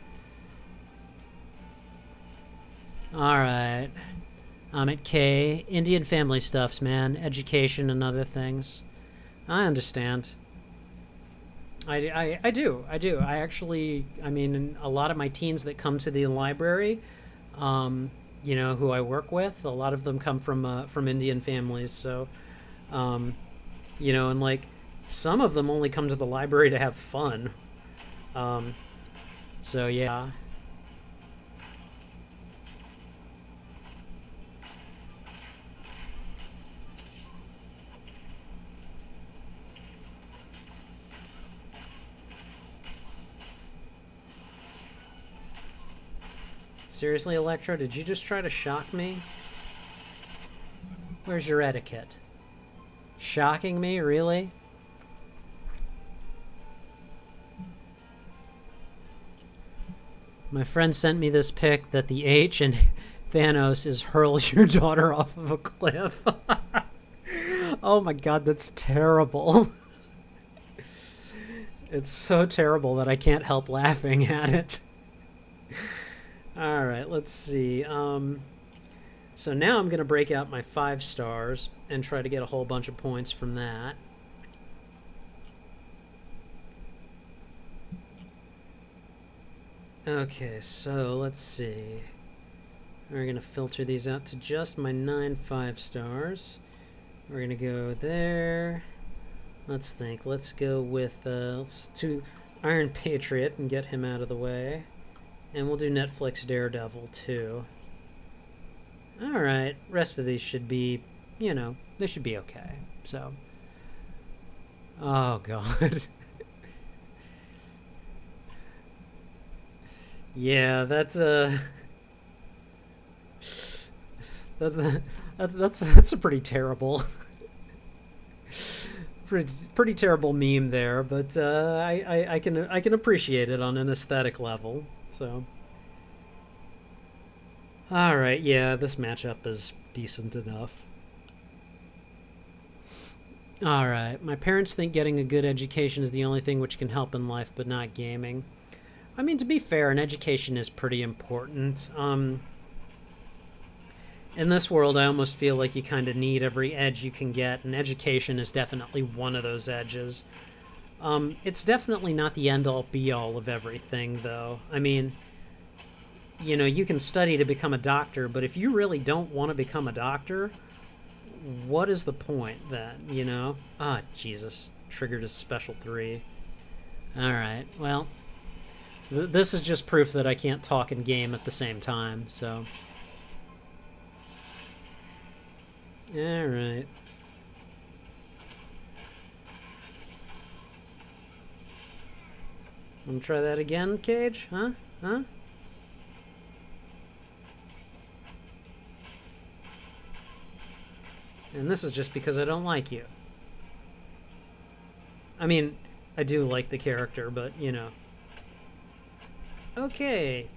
Speaker 1: Alright. I'm at K. Indian family stuffs, man. Education and other things. I understand. I do. I actually, I mean, a lot of my teens that come to the library, you know, who I work with, a lot of them come from Indian families, so, you know, and like, some of them only come to the library to have fun. So yeah. Seriously, Electro, did you just try to shock me? Where's your etiquette? Shocking me, really? My friend sent me this pic that the H in Thanos is hurl your daughter off of a cliff. Oh my god, that's terrible. It's so terrible that I can't help laughing at it. Alright, let's see. So now I'm going to break out my 5 stars and try to get a whole bunch of points from that. Okay, so let's see. We're going to filter these out to just my 9 5 stars. We're going to go there. Let's think. Let's go with let's do Iron Patriot and get him out of the way. And we'll do Netflix Daredevil too. Alright, rest of these should be, you know, they should be okay. So. Oh god. Yeah, that's a pretty terrible pretty terrible meme there, but I can appreciate it on an aesthetic level. So all right, yeah, this matchup is decent enough. Alright, my parents think getting a good education is the only thing which can help in life, but not gaming. I mean, to be fair, an education is pretty important. In this world, I almost feel like you kind of need every edge you can get, and education is definitely one of those edges. It's definitely not the end-all, be-all of everything, though. I mean, you know, you can study to become a doctor, but if you really don't want to become a doctor, what is the point then, you know? Ah, Jesus. Triggered a special 3. Alright, well, this is just proof that I can't talk and game at the same time, so... Alright. Wanna try that again, Cage? Huh? Huh? And this is just because I don't like you. I mean, I do like the character, but, you know. Okay.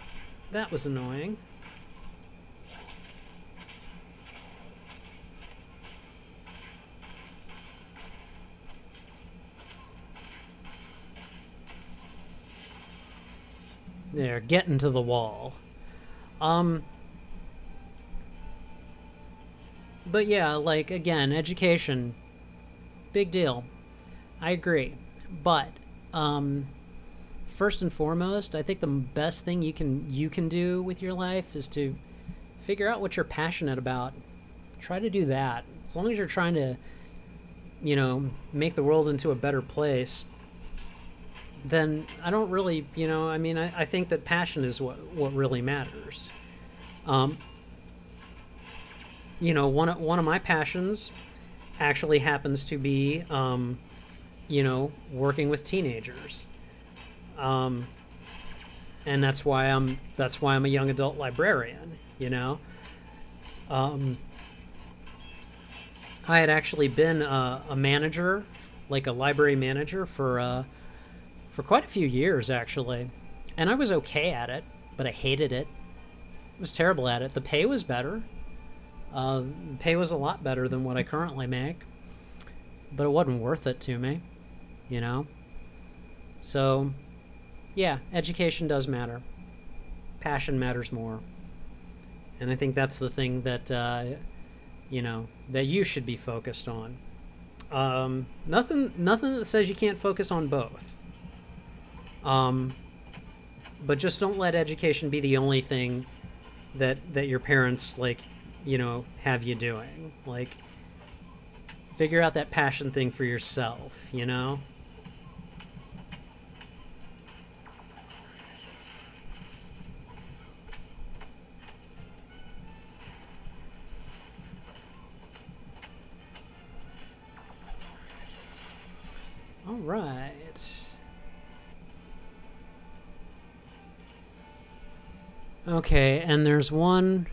Speaker 1: That was annoying. There, get into the wall. But yeah, like, again, education, big deal. I agree. But, first and foremost, I think the best thing you can do with your life is to figure out what you're passionate about. Try to do that. As long as you're trying to, you know, make the world into a better place, then I don't really, you know, I mean, I think that passion is what really matters. You know, one of my passions actually happens to be, you know, working with teenagers. And that's why I'm a young adult librarian, you know. I had actually been a manager, like a library manager for quite a few years, actually. And I was okay at it, but I hated it. I was terrible at it. The pay was better. Pay was a lot better than what I currently make, but it wasn't worth it to me, you know? So, yeah, education does matter. Passion matters more. And I think that's the thing that, you know, that you should be focused on. Nothing that says you can't focus on both. But just don't let education be the only thing that your parents, like, you know, have you doing. Like, figure out that passion thing for yourself, you know? All right. Okay, and there's one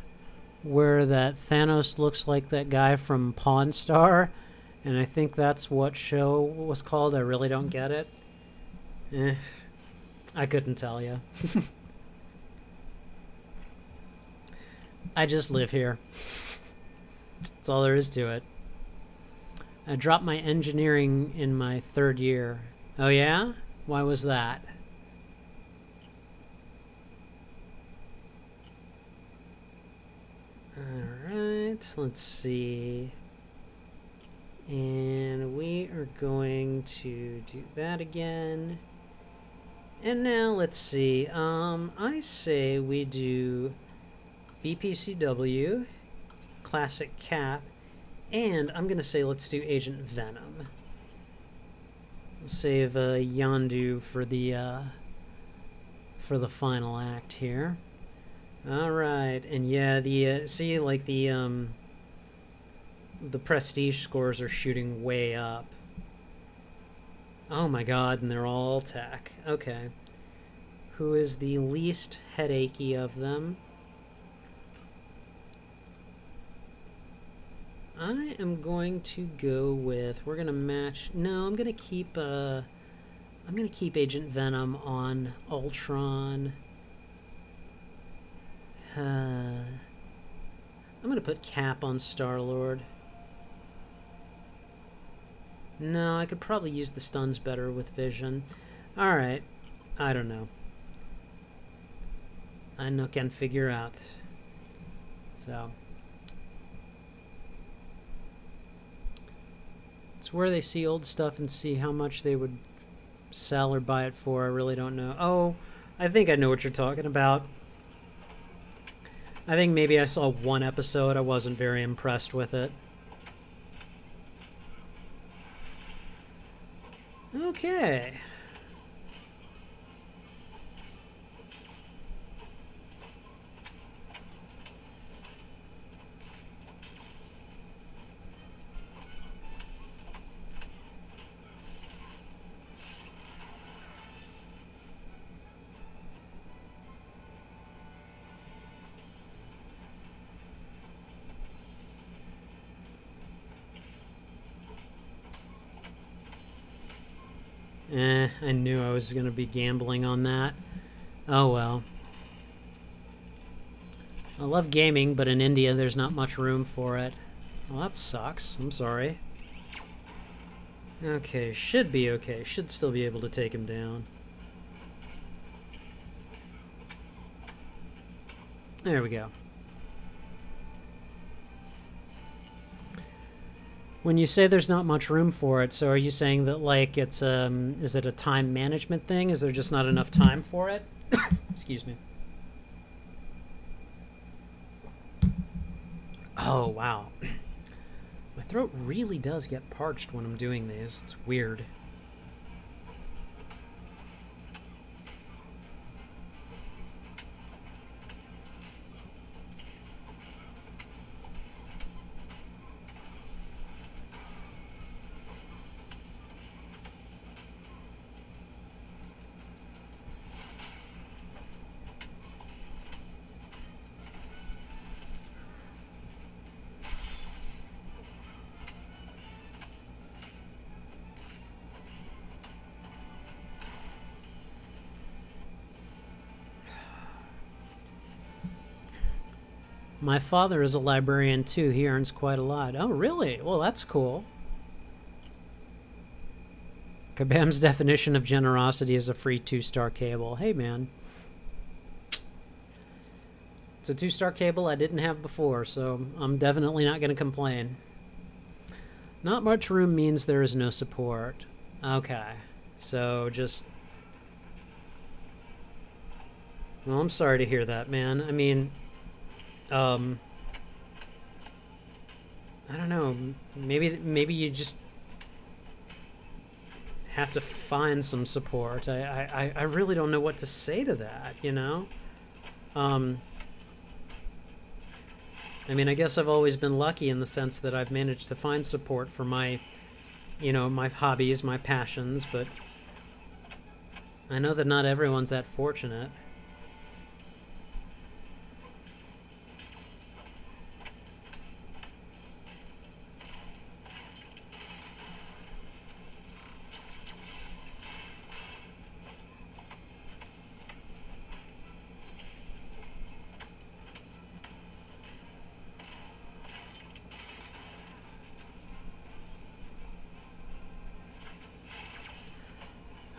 Speaker 1: where that Thanos looks like that guy from Pawn Star, and I think that's what show was called. I really don't get it. I couldn't tell you. I just live here. That's all there is to it. I dropped my engineering in my 3rd year. Oh yeah? Why was that? Alright, let's see. And we are going to do that again. And now let's see. I say we do BPCW, Classic Cap, and I'm gonna say let's do Agent Venom. We'll save Yondu for the final act here. All right, and yeah, the see, like the prestige scores are shooting way up. Oh my god, and they're all tech. Okay. Who is the least headachy of them? I am going to go with, we're gonna match, no, I'm gonna keep Agent Venom on Ultron. I'm gonna put Cap on Star-Lord. No, I could probably use the stuns better with vision. Alright. I don't know. I no can figure out. So. It's where they see old stuff and see how much they would sell or buy it for. I really don't know. Oh, I think I know what you're talking about. I think maybe I saw one episode. I wasn't very impressed with it. Okay. I knew I was going to be gambling on that. Oh well. I love gaming, but in India there's not much room for it. Well, that sucks. I'm sorry. Okay, should be okay. Should still be able to take him down. There we go. When you say there's not much room for it, so are you saying that, like, it's is it a time management thing? Is there just not enough time for it? Excuse me. Oh, wow. My throat really does get parched when I'm doing these. It's weird. My father is a librarian too. He earns quite a lot. Oh, really? Well, that's cool. Kabam's definition of generosity is a free 2-star cable. Hey, man. It's a 2-star cable I didn't have before, so I'm definitely not going to complain. Not much room means there is no support. Okay. So just... Well, I'm sorry to hear that, man. I mean... I don't know. Maybe you just have to find some support. I really don't know what to say to that, you know? I mean, I guess I've always been lucky in the sense that I've managed to find support for my, you know, my hobbies, my passions, but I know that not everyone's that fortunate.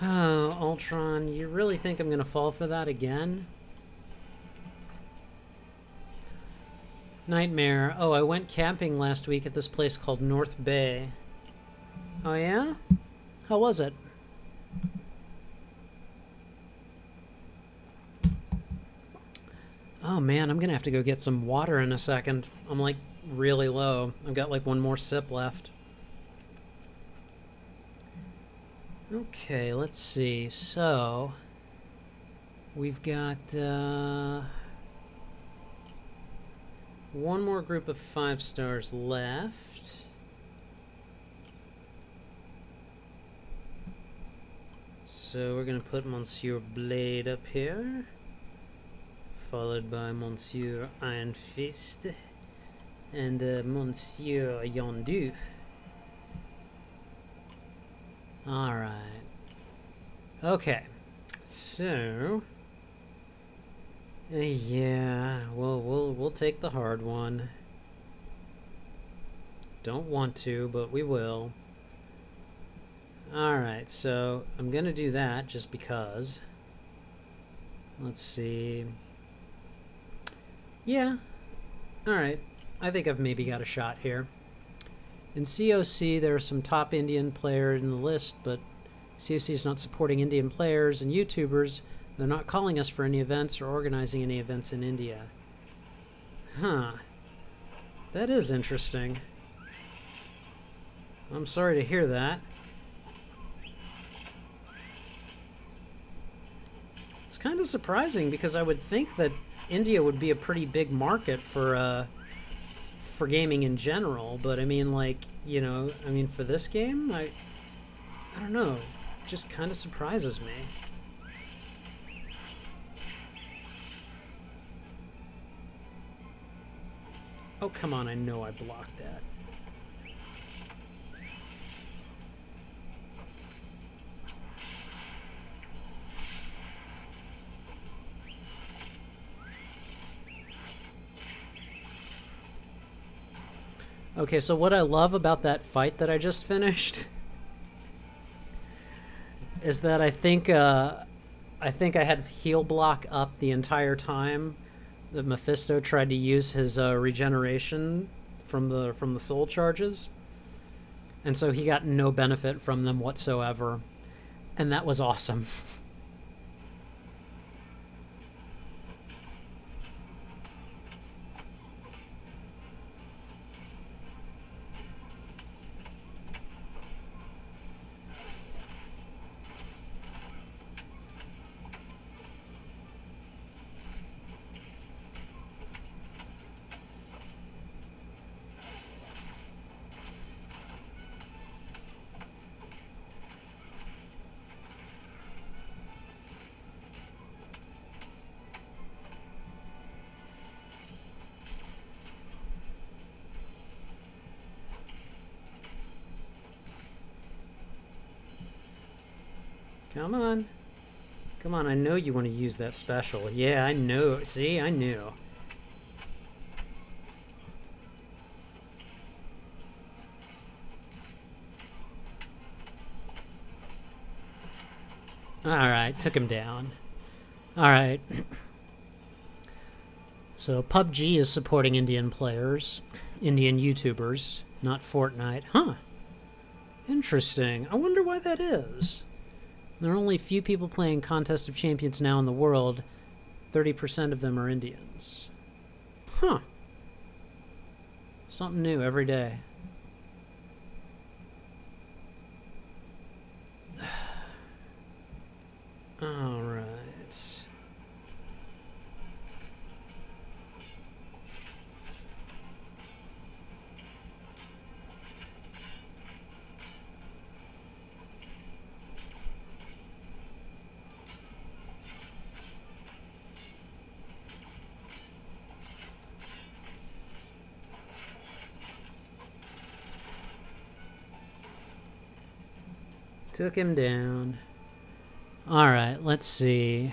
Speaker 1: Oh, Ultron, you really think I'm going to fall for that again? Nightmare. Oh, I went camping last week at this place called North Bay. Oh, yeah? How was it? Oh, man, I'm going to have to go get some water in a second. I'm, like, really low. I've got, like, one more sip left. Okay, let's see. So, we've got one more group of 5 stars left. So we're going to put Monsieur Blade up here, followed by Monsieur Iron Fist and Monsieur Yondu. Alright. Okay. So... yeah, we'll take the hard one. Don't want to, but we will. Alright, so I'm gonna do that just because. Let's see. Yeah. Alright. I think I've maybe got a shot here. In COC, there are some top Indian players in the list, but COC is not supporting Indian players and YouTubers. They're not calling us for any events or organizing any events in India. Huh. That is interesting. I'm sorry to hear that. It's kind of surprising because I would think that India would be a pretty big market for gaming in general, but I mean, like, you know, I mean, for this game, I don't know, it just kind of surprises me. Oh, come on, I know I blocked that. Okay, so what I love about that fight that I just finished is that I think I had heal block up the entire time that Mephisto tried to use his regeneration from the soul charges, and so he got no benefit from them whatsoever, and that was awesome. Come on. Come on, I know you want to use that special. Yeah, I know. See, I knew. Alright, took him down. Alright. So PUBG is supporting Indian players, Indian YouTubers, not Fortnite. Huh. Interesting. I wonder why that is. There are only a few people playing Contest of Champions now in the world. 30% of them are Indians. Huh. Something new every day. All right. Took him down. Alright, let's see.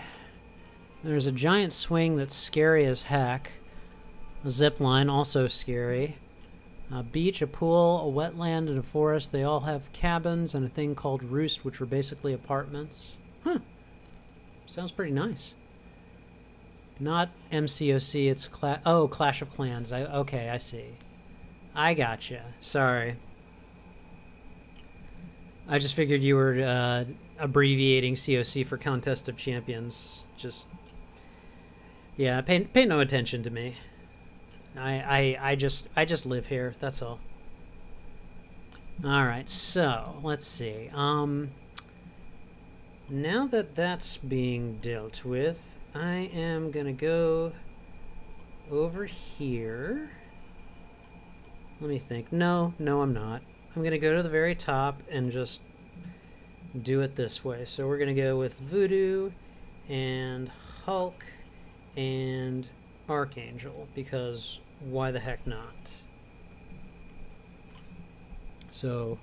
Speaker 1: There's a giant swing that's scary as heck. A zip line, also scary. A beach, a pool, a wetland, and a forest. They all have cabins and a thing called Roost, which were basically apartments. Huh. Sounds pretty nice. Not MCOC, it's Clash of Clans. Okay, I see. I gotcha. Sorry. I just figured you were abbreviating COC for Contest of Champions. Just, yeah, pay no attention to me. I just live here. That's all. All right, so let's see. Now that that's being dealt with, I am gonna go over here. Let me think. No, I'm not. I'm going to go to the very top and just do it this way. So we're going to go with Voodoo and Hulk and Archangel, because why the heck not? So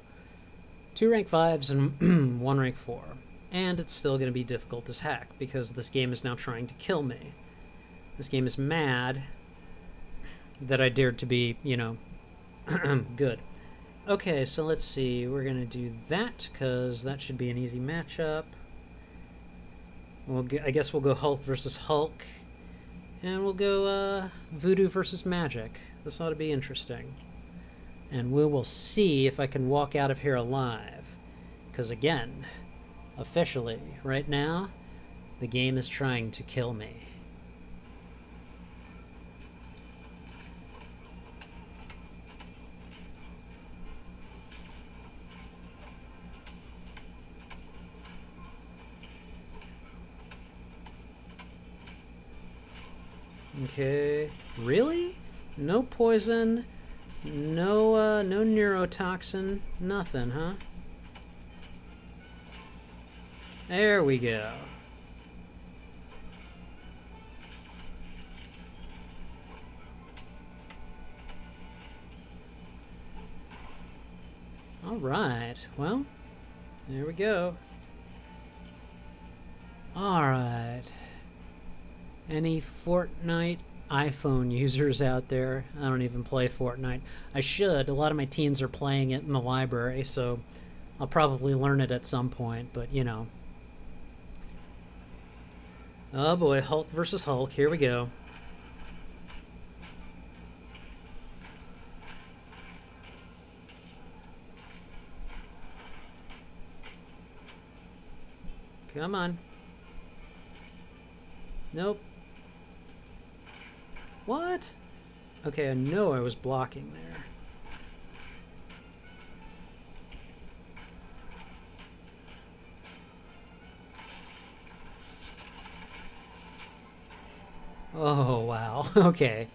Speaker 1: 2 rank 5s and 1 rank 4. And it's still going to be difficult as heck because this game is now trying to kill me. This game is mad that I dared to be, you know, good. Okay, so let's see. We're gonna do that because that should be an easy matchup. I guess we'll go Hulk versus Hulk, and we'll go Voodoo versus Magic. This ought to be interesting. And we will see if I can walk out of here alive. Because again, officially, right now, the game is trying to kill me. Okay, really? No poison, no neurotoxin, nothing, huh? There we go. All right, well, there we go. All right. Any Fortnite iPhone users out there? I don't even play Fortnite. I should. A lot of my teens are playing it in the library, so I'll probably learn it at some point, but you know. Oh boy, Hulk versus Hulk. Here we go. Come on. Nope. What? Okay, I know I was blocking there. Oh, wow. Okay.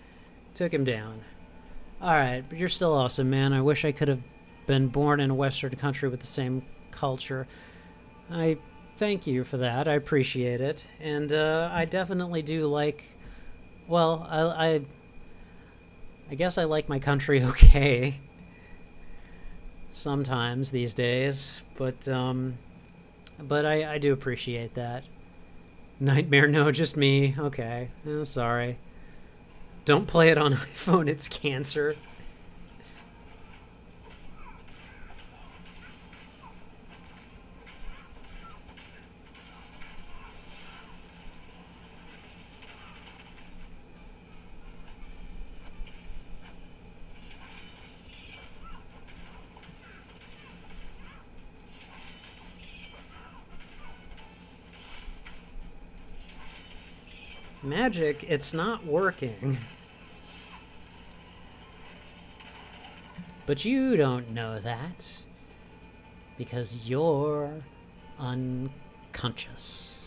Speaker 1: Took him down. Alright, but you're still awesome, man. I wish I could have been born in a Western country with the same culture. I thank you for that. I appreciate it. And I definitely do like... Well, I guess I like my country okay. Sometimes these days. But I do appreciate that. Nightmare, no, just me. Okay. Oh, sorry. Don't play it on iPhone, it's cancer. Magic, it's not working. But you don't know that. Because you're unconscious.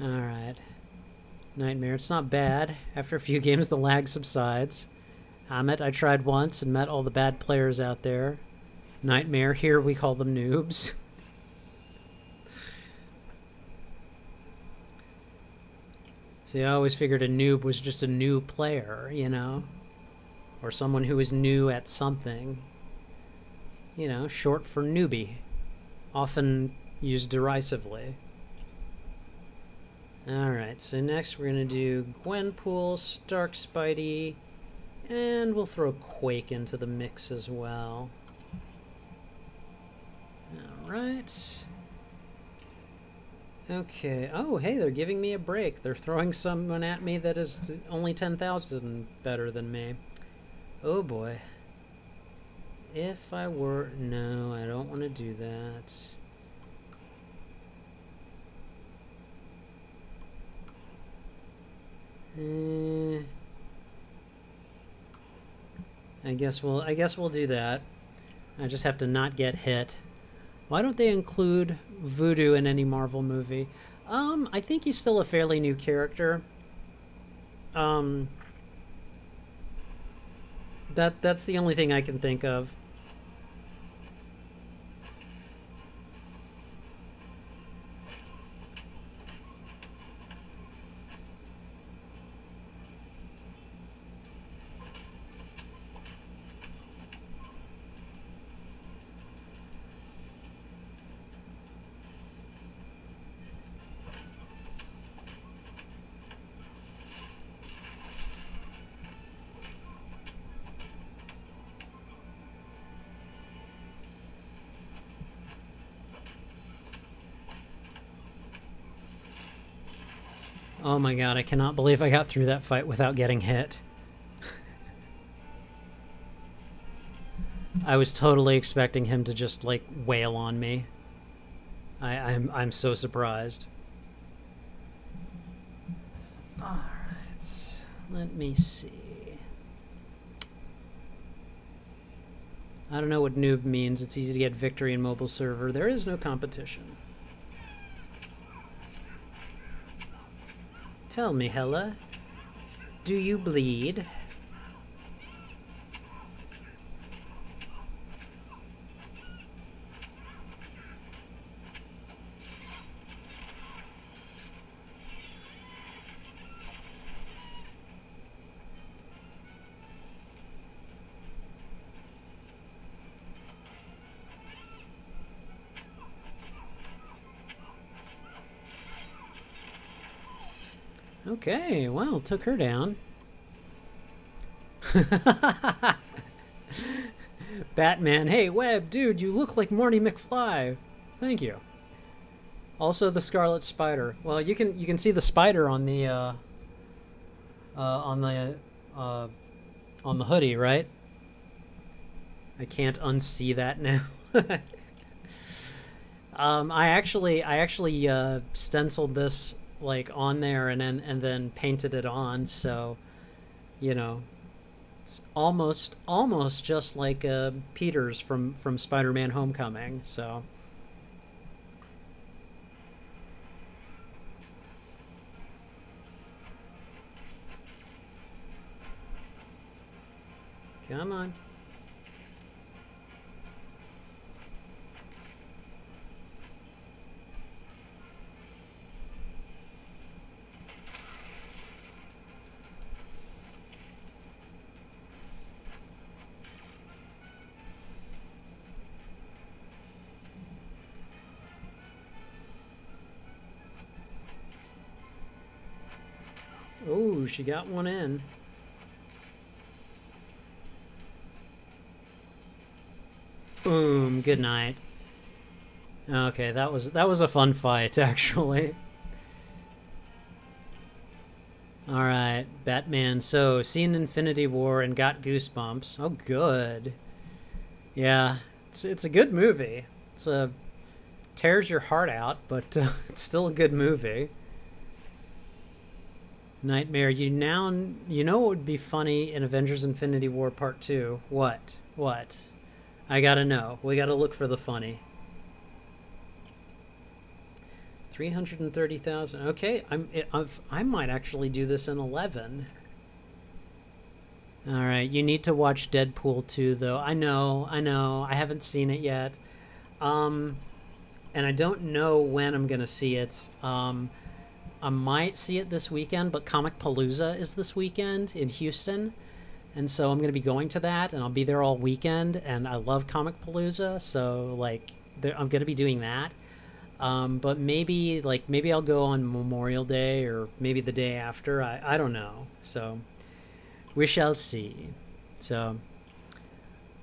Speaker 1: Alright. Nightmare, it's not bad. After a few games, the lag subsides. Hamet, I tried once and met all the bad players out there. Nightmare, here we call them noobs. See, I always figured a noob was just a new player, you know? Or someone who is new at something. You know, short for newbie. Often used derisively. Alright, so next we're going to do Gwenpool, Stark Spidey, and we'll throw Quake into the mix as well. Alright. Okay. Oh, hey, they're giving me a break. They're throwing someone at me that is only 10,000 better than me. Oh, boy. If I were... No, I don't want to do that. I guess we'll do that. I just have to not get hit. Why don't they include Voodoo in any Marvel movie? I think he's still a fairly new character. That's the only thing I can think of. Oh my god, I cannot believe I got through that fight without getting hit. I was totally expecting him to just, like, wail on me. I'm so surprised. Alright. Let me see. I don't know what noob means. It's easy to get victory in mobile server. There is no competition. Tell me, Hella, do you bleed? Okay, well, took her down. Batman, hey, Webb, dude, you look like Marty McFly. Thank you. Also, the Scarlet Spider. Well, you can see the spider on the on the hoodie, right? I can't unsee that now. I actually stenciled this like on there and then painted it on, so you know, it's almost just like Peter's from Spider-Man Homecoming. So come on. Oh, she got one in. Boom, good night. Okay, that was a fun fight, actually. Alright, Batman. So, seen Infinity War and got goosebumps. Oh, good. Yeah, it's a good movie. It's a tears your heart out, but it's still a good movie. Nightmare, you know what would be funny in Avengers Infinity War Part 2? What? What? I gotta know. We gotta look for the funny. 330,000. Okay, I might actually do this in 11. Alright, you need to watch Deadpool 2, though. I know. I haven't seen it yet. And I don't know when I'm gonna see it. I might see it this weekend, but Comic Palooza is this weekend in Houston. And so I'm going to be going to that, and I'll be there all weekend, and I love Comic Palooza, so, like, I'm going to be doing that. But maybe I'll go on Memorial Day, or maybe the day after. I don't know. So, we shall see. So,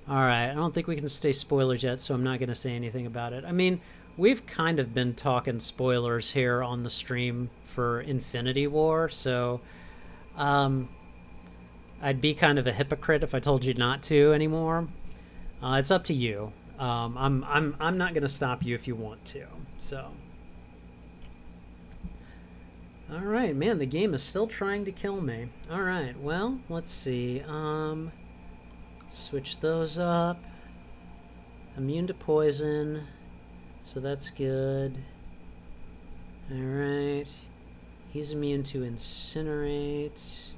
Speaker 1: alright, I don't think we can say spoilers yet, so I'm not going to say anything about it. I mean, we've kind of been talking spoilers here on the stream for Infinity War, so I'd be kind of a hypocrite if I told you not to anymore. It's up to you. I'm not going to stop you if you want to. So, all right, man, the game is still trying to kill me. All right, well, let's see. Switch those up. Immune to poison. So that's good. Alright. He's immune to incinerate.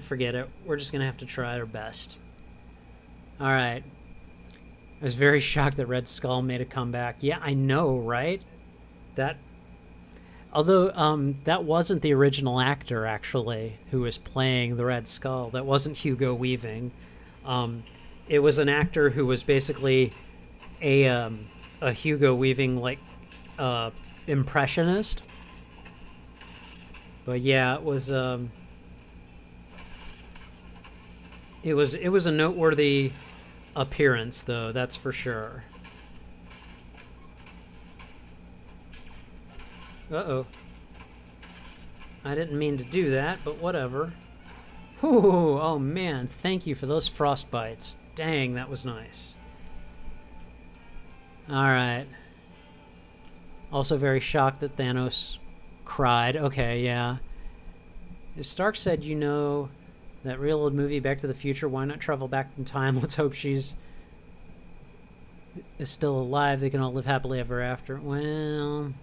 Speaker 1: Forget it. We're just gonna have to try our best. Alright. I was very shocked that Red Skull made a comeback. Yeah, I know, right? Although, that wasn't the original actor, actually, who was playing the Red Skull. That wasn't Hugo Weaving. It was an actor who was basically a Hugo Weaving, like, impressionist. But yeah, it was a noteworthy appearance, though, that's for sure. Uh-oh. I didn't mean to do that, but whatever. Ooh, oh man, thank you for those frostbites. Dang, that was nice. Alright. Also very shocked that Thanos cried. Okay, yeah. As Stark said, you know, that real old movie Back to the Future, why not travel back in time? Let's hope she's is still alive. They can all live happily ever after. Well,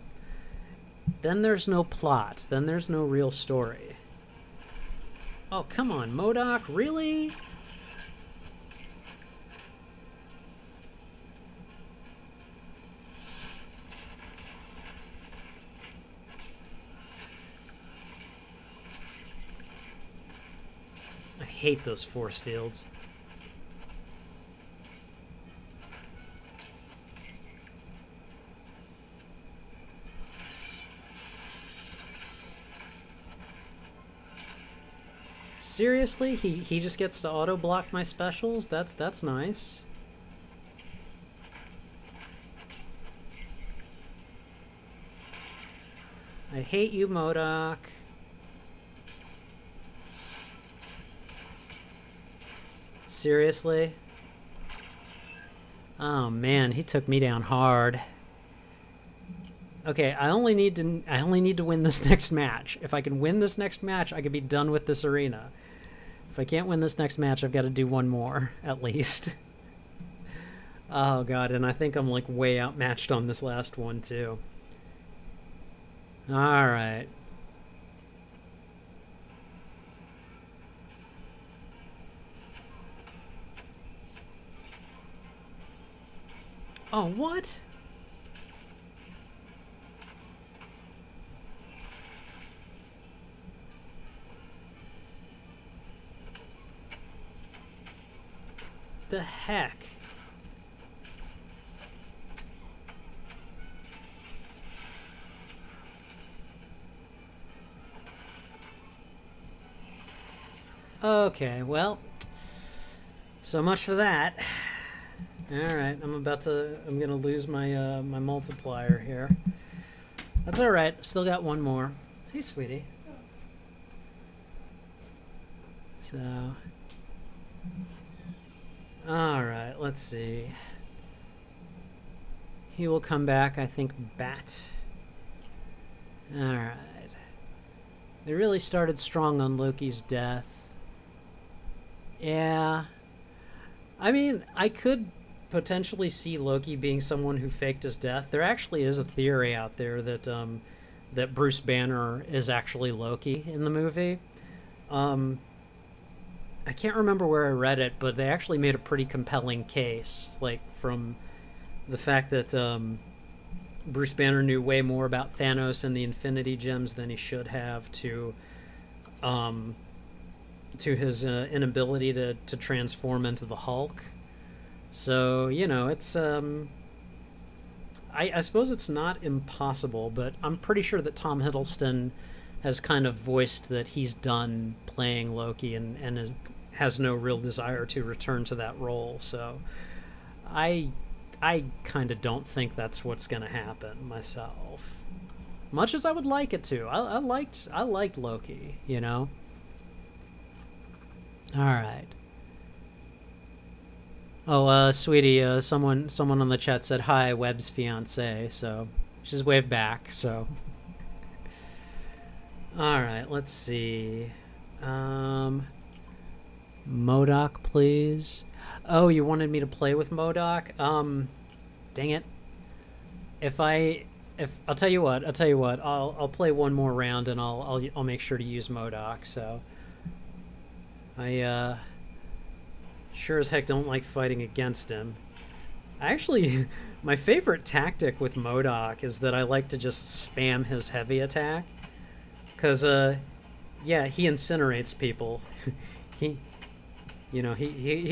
Speaker 1: then there's no plot. Then there's no real story. Oh, come on, MODOK, really? I hate those force fields. Seriously? He just gets to auto-block my specials? That's nice. I hate you, MODOK. Seriously? Oh man, he took me down hard. Okay, I only need to win this next match. If I can win this next match, I could be done with this arena. If I can't win this next match, I've got to do one more, at least. Oh god, and I think I'm like way outmatched on this last one too. Alright. Oh, what? The heck? Okay, well, so much for that. Alright, I'm gonna lose my my multiplier here. That's alright, still got one more. Hey, sweetie. So, alright, let's see. He will come back, I think, Bat. Alright. They really started strong on Loki's death. Yeah. I mean, I could potentially see Loki being someone who faked his death. There actually is a theory out there that that Bruce Banner is actually Loki in the movie. I can't remember where I read it, but they actually made a pretty compelling case, like from the fact that Bruce Banner knew way more about Thanos and the Infinity Gems than he should have to his inability to transform into the Hulk. So, you know, it's I suppose it's not impossible, but I'm pretty sure that Tom Hiddleston has kind of voiced that he's done playing Loki and has no real desire to return to that role. So I kind of don't think that's what's going to happen myself. Much as I would like it to. I liked Loki, you know. All right. Oh, sweetie, someone on the chat said hi, Webb's fiance, so she's waved back, so. Alright, let's see. MODOK, please. Oh, you wanted me to play with MODOK? Dang it. I'll tell you what, I'll play one more round and I'll make sure to use MODOK, so. I, sure as heck don't like fighting against him. Actually, my favorite tactic with MODOK is that I like to just spam his heavy attack. Because, yeah, he incinerates people. he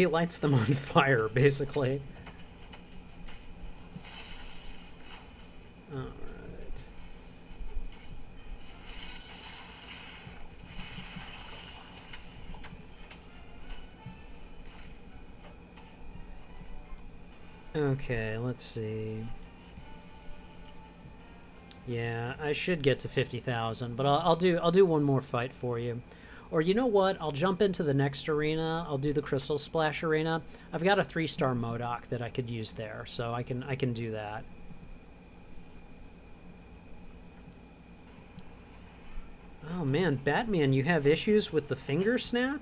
Speaker 1: lights them on fire, basically. Alright. Okay, let's see. Yeah, I should get to 50,000, but I'll do one more fight for you. Or you know what? I'll jump into the next arena. I'll do the Crystal Splash arena. I've got a 3-star MODOK that I could use there, so I can do that. Oh man, Batman, you have issues with the finger snap?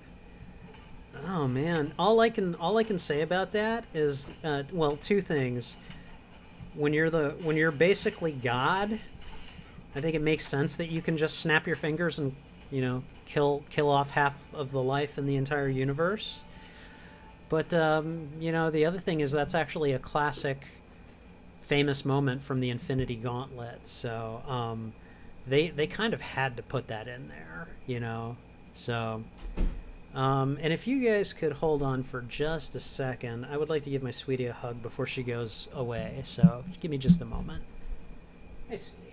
Speaker 1: Oh man, all I can say about that is well, two things. When you're basically God, I think it makes sense that you can just snap your fingers and, you know, kill off half of the life in the entire universe. But you know, the other thing is that's actually a classic, famous moment from the Infinity Gauntlet. So they kind of had to put that in there, you know. So and if you guys could hold on for just a second, I would like to give my sweetie a hug before she goes away. So give me just a moment. Hey, sweetie.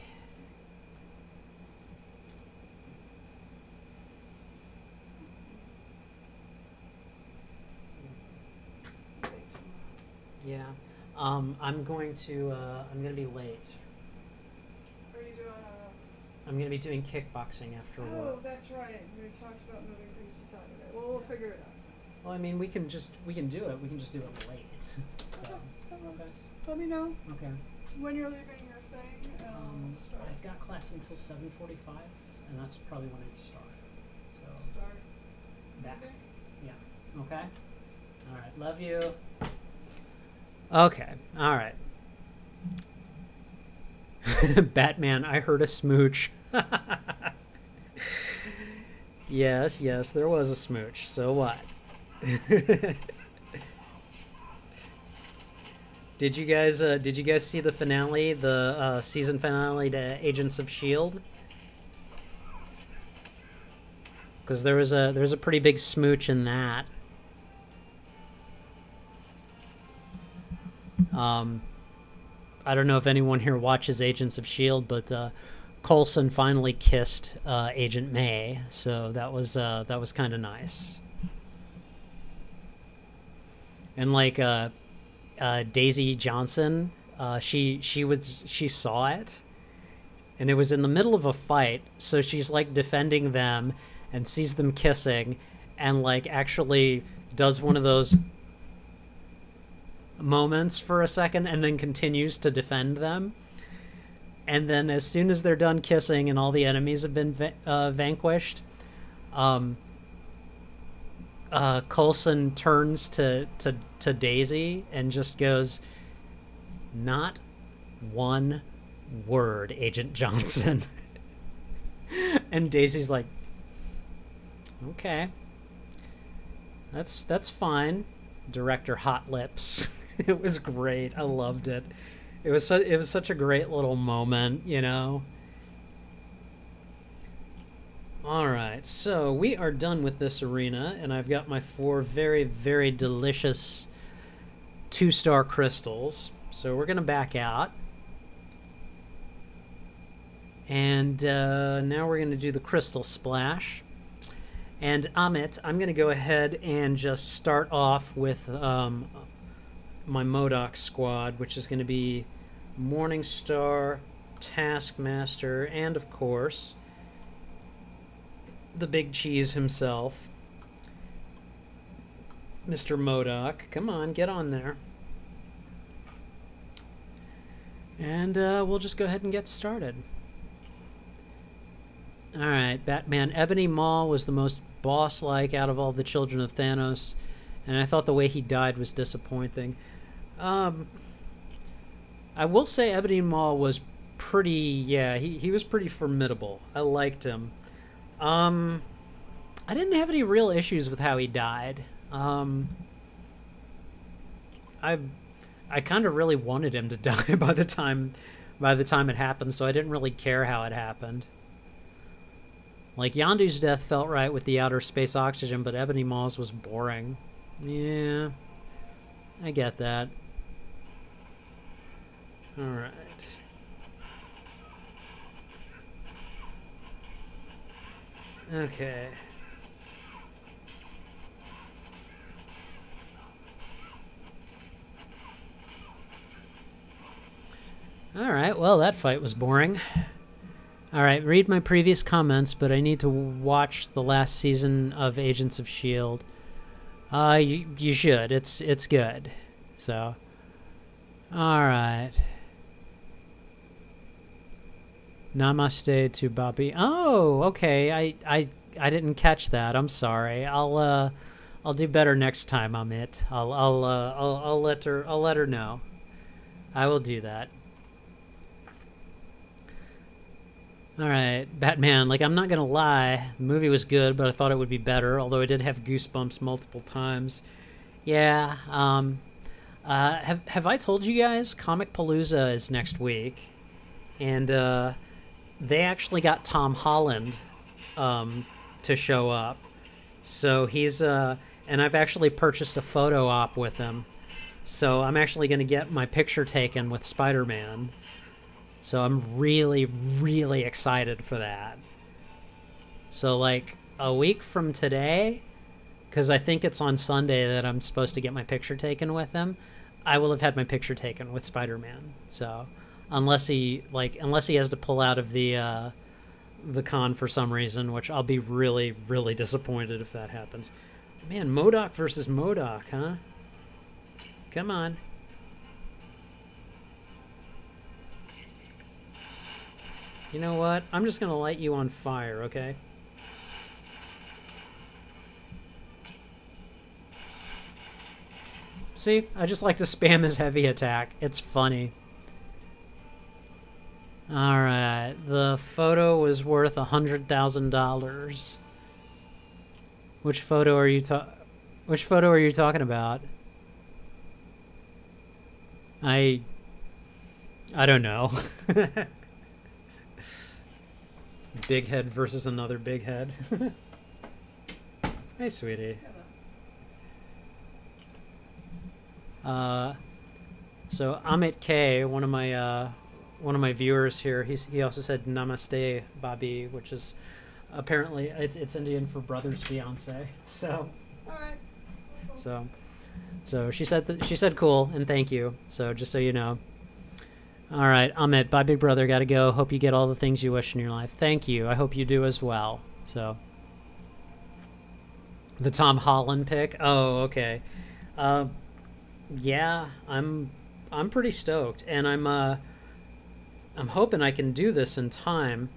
Speaker 1: Yeah. I'm going to be late.
Speaker 2: Are you doing
Speaker 1: I'm going to be doing kickboxing after work.
Speaker 2: Oh, that's right. We talked about moving things to Saturday. Well, we'll figure it out.
Speaker 1: Well, I mean, we can do it. We can just do it late. So,
Speaker 2: Okay. Let me know
Speaker 1: okay.
Speaker 2: when you're leaving your thing, and I'll start.
Speaker 1: I've got class until 7:45, and that's probably when I'd start. So
Speaker 2: Start.
Speaker 1: back.
Speaker 2: moving.
Speaker 1: Yeah. Okay. All right. Love you. Okay. All right. Batman, I heard a smooch. Yes, there was a smooch. So what? Did you guys see the finale, the season finale to Agents of Shield? Because there's a pretty big smooch in that. I don't know if anyone here watches Agents of Shield, but Coulson finally kissed Agent May, so that was kind of nice. And like Daisy Johnson, she saw it, and it was in the middle of a fight, so she's like defending them and sees them kissing, and like actually does one of those moments for a second and then continues to defend them. And then as soon as they're done kissing and all the enemies have been vanquished, Coulson turns to Daisy and just goes, "Not one word, Agent Johnson." And Daisy's like, "Okay, that's fine, Director Hot Lips." It was great. I loved it. It was such a great little moment, you know. All right, so we are done with this arena, and I've got my 4 very, very delicious 2-star crystals. So we're gonna back out, and now we're gonna do the Crystal Splash. And Amit, I'm gonna go ahead and just start off with my MODOK squad, which is going to be Morningstar, Taskmaster, and of course the big cheese himself, Mr. MODOK. Come on, get on there. And we'll just go ahead and get started. Alright, Batman. Ebony Maw was the most boss-like out of all the children of Thanos, and I thought the way he died was disappointing. I will say Ebony Maw was pretty, yeah, he was pretty formidable. I liked him. I didn't have any real issues with how he died. I kind of really wanted him to die by the time it happened, so I didn't really care how it happened. Like, Yondu's death felt right with the outer space oxygen, but Ebony Maw's was boring. Yeah, I get that. Alright. Okay. Alright, well, that fight was boring. Alright, read my previous comments, but I need to watch the last season of Agents of S.H.I.E.L.D. You should. It's good. So, alright. Namaste to Bobby. Oh, okay. I didn't catch that. I'm sorry. I'll do better next time, Amit. I'll let her know. I will do that. Alright, Batman, like, I'm not gonna lie, the movie was good, but I thought it would be better, although I did have goosebumps multiple times. Yeah, have I told you guys, Comic Palooza is next week, and, they actually got Tom Holland, to show up. So he's, and I've actually purchased a photo op with him, so I'm actually gonna get my picture taken with Spider-Man. So I'm really, really excited for that. So, like, a week from today, because I think it's on Sunday that I'm supposed to get my picture taken with him, I will have had my picture taken with Spider-Man. So, unless he has to pull out of the con for some reason, which I'll be really, really disappointed if that happens. Man, MODOK versus MODOK, huh? Come on. You know what? I'm just gonna light you on fire, okay? See? I just like to spam his heavy attack. It's funny. Alright. The photo was worth $100,000. Which photo are you talking about? I don't know. Big head versus another big head. Hey, sweetie. So Amit K, one of my viewers here, he also said Namaste, Bobby, which is apparently it's Indian for brother's fiance. So.
Speaker 2: All right.
Speaker 1: So she said cool and thank you. So just so you know. All right, Amit, bye, big brother. Gotta go. Hope you get all the things you wish in your life. Thank you. I hope you do as well. So, the Tom Holland pick. Oh, okay. Yeah, I'm pretty stoked, and I'm hoping I can do this in time.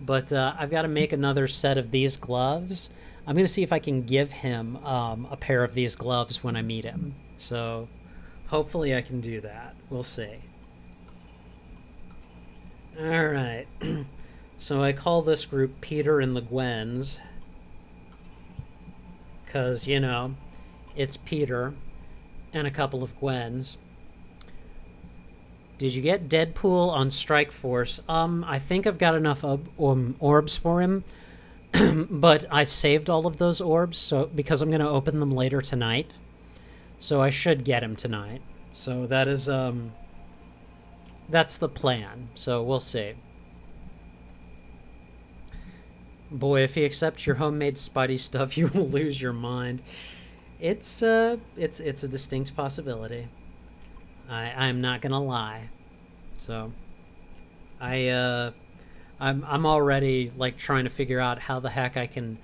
Speaker 1: But I've got to make another set of these gloves. I'm gonna see if I can give him a pair of these gloves when I meet him. So, hopefully, I can do that. We'll see. Alright, so I call this group Peter and the Gwens, because, you know, it's Peter and a couple of Gwens. Did you get Deadpool on Strike Force? I think I've got enough orbs for him, but I saved all of those orbs so because I'm going to open them later tonight, so I should get him tonight. So that is, that's the plan, so we'll see. Boy, if he accepts your homemade Spidey stuff, you will lose your mind. It's a distinct possibility. I'm not gonna lie. So, I'm already like trying to figure out how the heck I can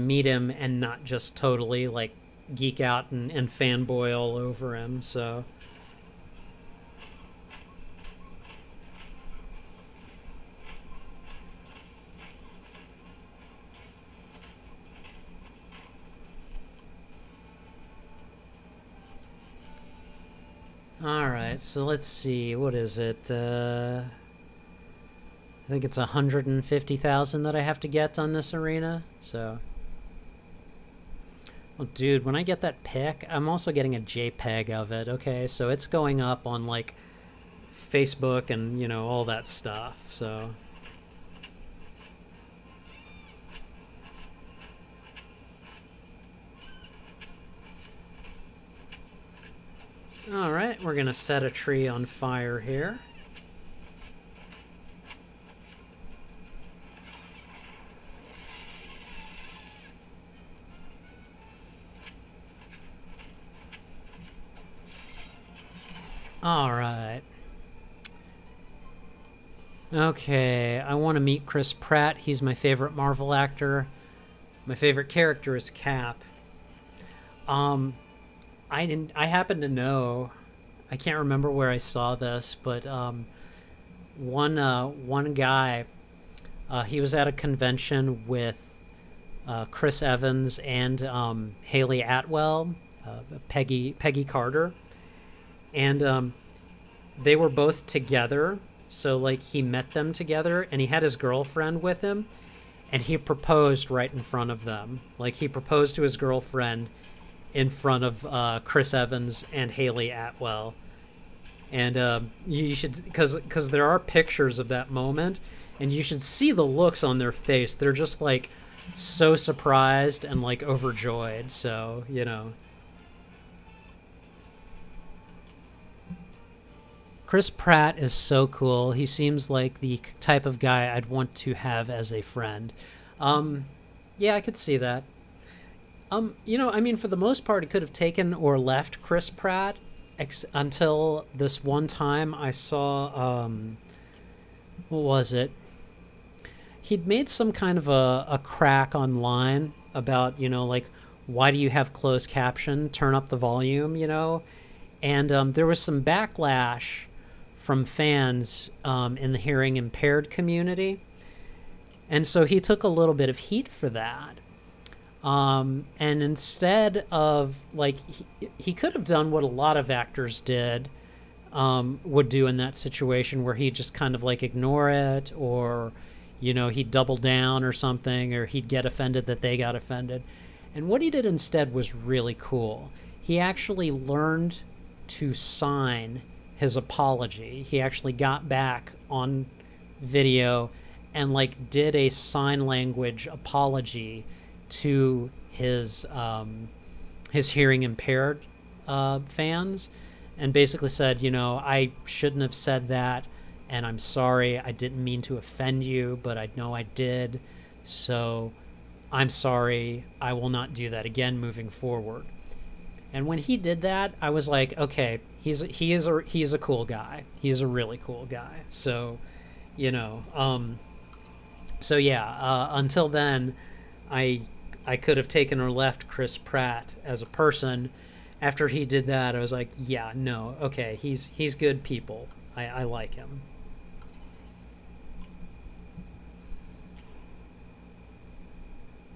Speaker 1: meet him and not just totally like geek out and fanboy all over him. So. Alright, so let's see, what is it, I think it's 150,000 that I have to get on this arena, so... Well, dude, when I get that pic, I'm also getting a JPEG of it, okay? So it's going up on, like, Facebook and, you know, all that stuff, so... Alright, we're gonna set a tree on fire here. Alright. Okay, I want to meet Chris Pratt. He's my favorite Marvel actor. My favorite character is Cap. I happen to know, I can't remember where I saw this, but one guy, he was at a convention with Chris Evans and Haley Atwell, Peggy Carter, and they were both together. So like he met them together, and he had his girlfriend with him, and he proposed right in front of them. Like he proposed to his girlfriend in front of Chris Evans and Haley Atwell. And you should, because there are pictures of that moment, and you should see the looks on their face. They're just like so surprised and like overjoyed. So, you know. Chris Pratt is so cool. He seems like the type of guy I'd want to have as a friend. Yeah, I could see that. You know, I mean, for the most part, he could have taken or left Chris Pratt until this one time I saw, what was it? He'd made some kind of a crack online about, you know, like, why do you have closed caption? Turn up the volume, you know? And there was some backlash from fans in the hearing impaired community. And so he took a little bit of heat for that. And instead of, like, he could have done what a lot of actors would do in that situation, where he'd just kind of like ignore it, or, you know, he'd double down or something, or he'd get offended that they got offended. And what he did instead was really cool. He actually learned to sign his apology. He actually got back on video and like did a sign language apology to his hearing impaired fans, and basically said, you know, I shouldn't have said that, and I'm sorry. I didn't mean to offend you, but I know I did. So I'm sorry. I will not do that again moving forward. And when he did that, I was like, okay, he's a cool guy. He's a really cool guy. So, you know, so yeah, until then, I could have taken or left Chris Pratt as a person. After he did that, I was like, yeah, no, okay, he's good people. I like him.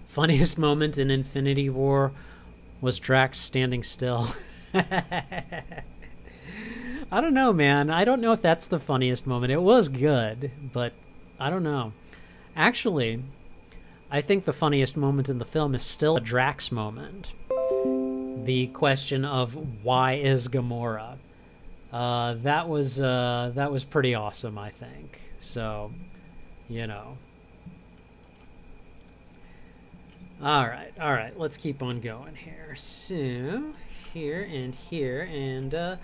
Speaker 1: Funniest moment in Infinity War was Drax standing still. I don't know, man. I don't know if that's the funniest moment. It was good, but I don't know. Actually, I think the funniest moment in the film is still a Drax moment. The question of why is Gamora? That was pretty awesome, I think. So, you know. All right, let's keep on going here. So, here, and, oh,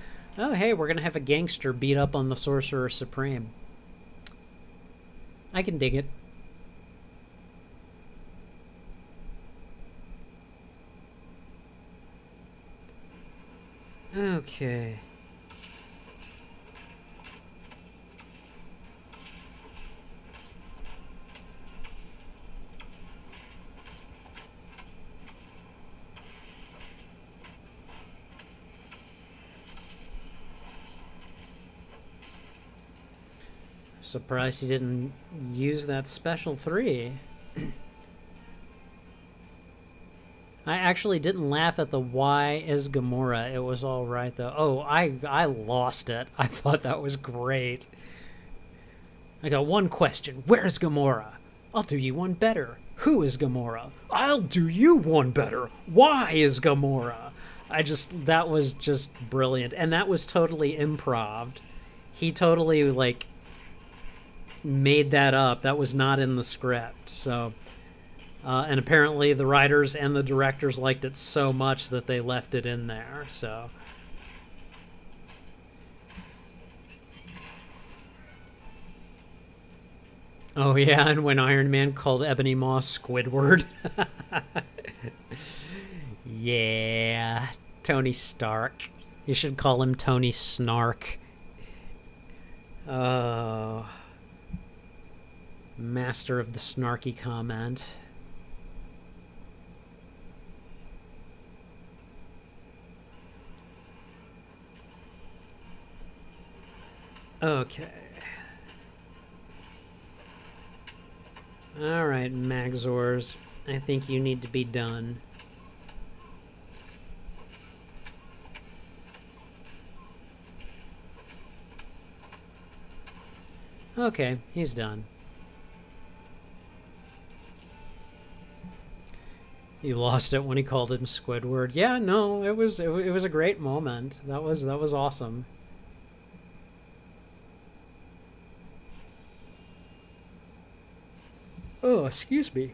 Speaker 1: hey, we're going to have a gangster beat up on the Sorcerer Supreme. I can dig it. Okay. Surprised he didn't use that special 3. I actually didn't laugh at the why is Gamora. It was all right though. Oh, I lost it. I thought that was great. I got one question. Where's Gamora? I'll do you one better. Who is Gamora? I'll do you one better. Why is Gamora? That was just brilliant. And that was totally improv. He totally, like, made that up. That was not in the script. So, and apparently the writers and the directors liked it so much that they left it in there. So, oh yeah, and when Iron Man called Ebony Maw Squidward. Yeah, Tony Stark. You should call him Tony Snark. Oh. Master of the snarky comment. Okay. Alright, Magzors. I think you need to be done. Okay, he's done. He lost it when he called him Squidward. Yeah, no, it was a great moment. That was awesome. Oh, excuse me.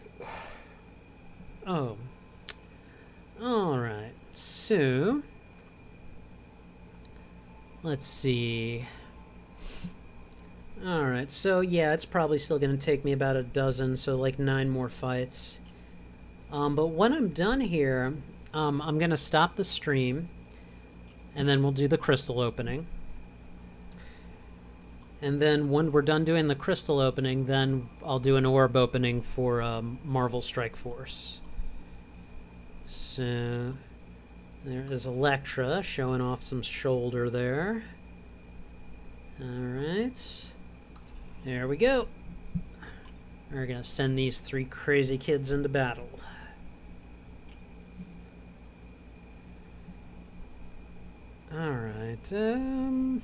Speaker 1: Oh. Alright. So, let's see. Alright, so yeah, it's probably still going to take me about a dozen, so like 9 more fights. But when I'm done here, I'm going to stop the stream, and then we'll do the crystal opening. And then when we're done doing the crystal opening, then I'll do an orb opening for Marvel Strike Force. So there is Elektra showing off some shoulder there. Alright. There we go. We're going to send these 3 crazy kids into battle. Alright. I'm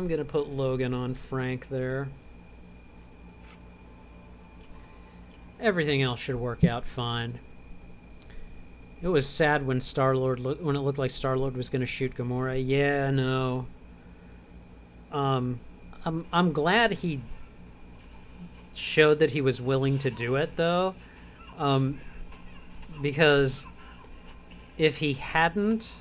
Speaker 1: going to put Logan on Frank there. Everything else should work out fine. It was sad when when it looked like Star-Lord was going to shoot Gamora. Yeah, no. I'm glad he showed that he was willing to do it, though. Because if he hadn't,